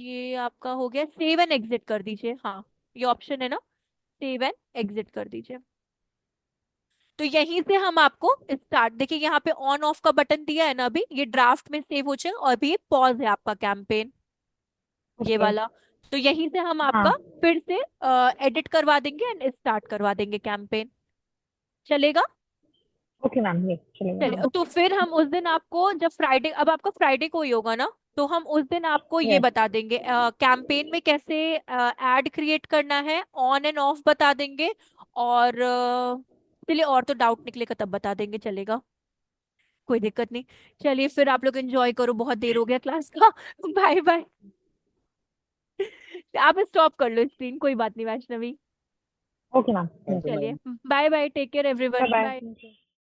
ये आपका हो गया, सेव एंड एग्जिट कर दीजिए। हाँ, ये ऑप्शन है ना, सेव एंड एग्जिट कर दीजिए। तो यहीं से हम आपको स्टार्ट, देखिए यहाँ पे ऑन ऑफ का बटन दिया है ना, अभी ये ड्राफ्ट में सेव हो जाएगा, और अभी ये पॉज है आपका कैंपेन, ये ओके। वाला। तो यहीं से हम हाँ। आपका फिर से एडिट करवा देंगे एंड स्टार्ट करवा देंगे कैंपेन, चलेगा? ओके मैम, यस चलेगा मैम। चलिए, तो फिर हम उस दिन आपको, जब फ्राइडे, अब आपका फ्राइडे को ही होगा ना, तो हम उस दिन आपको ये यस। बता देंगे कैंपेन में कैसे ऐड क्रिएट करना है, ऑन एंड ऑफ बता देंगे, और चलिए, और तो डाउट निकलेगा तब बता देंगे, चलेगा? कोई दिक्कत नहीं। चलिए फिर आप लोग एंजॉय करो, बहुत देर हो गया क्लास का। Bye bye. आप स्टॉप कर लो स्क्रीन, कोई बात नहीं वैष्णवी। Okay ma'am, yes. चलिए, bye bye, take care bye everyone, bye. Bye.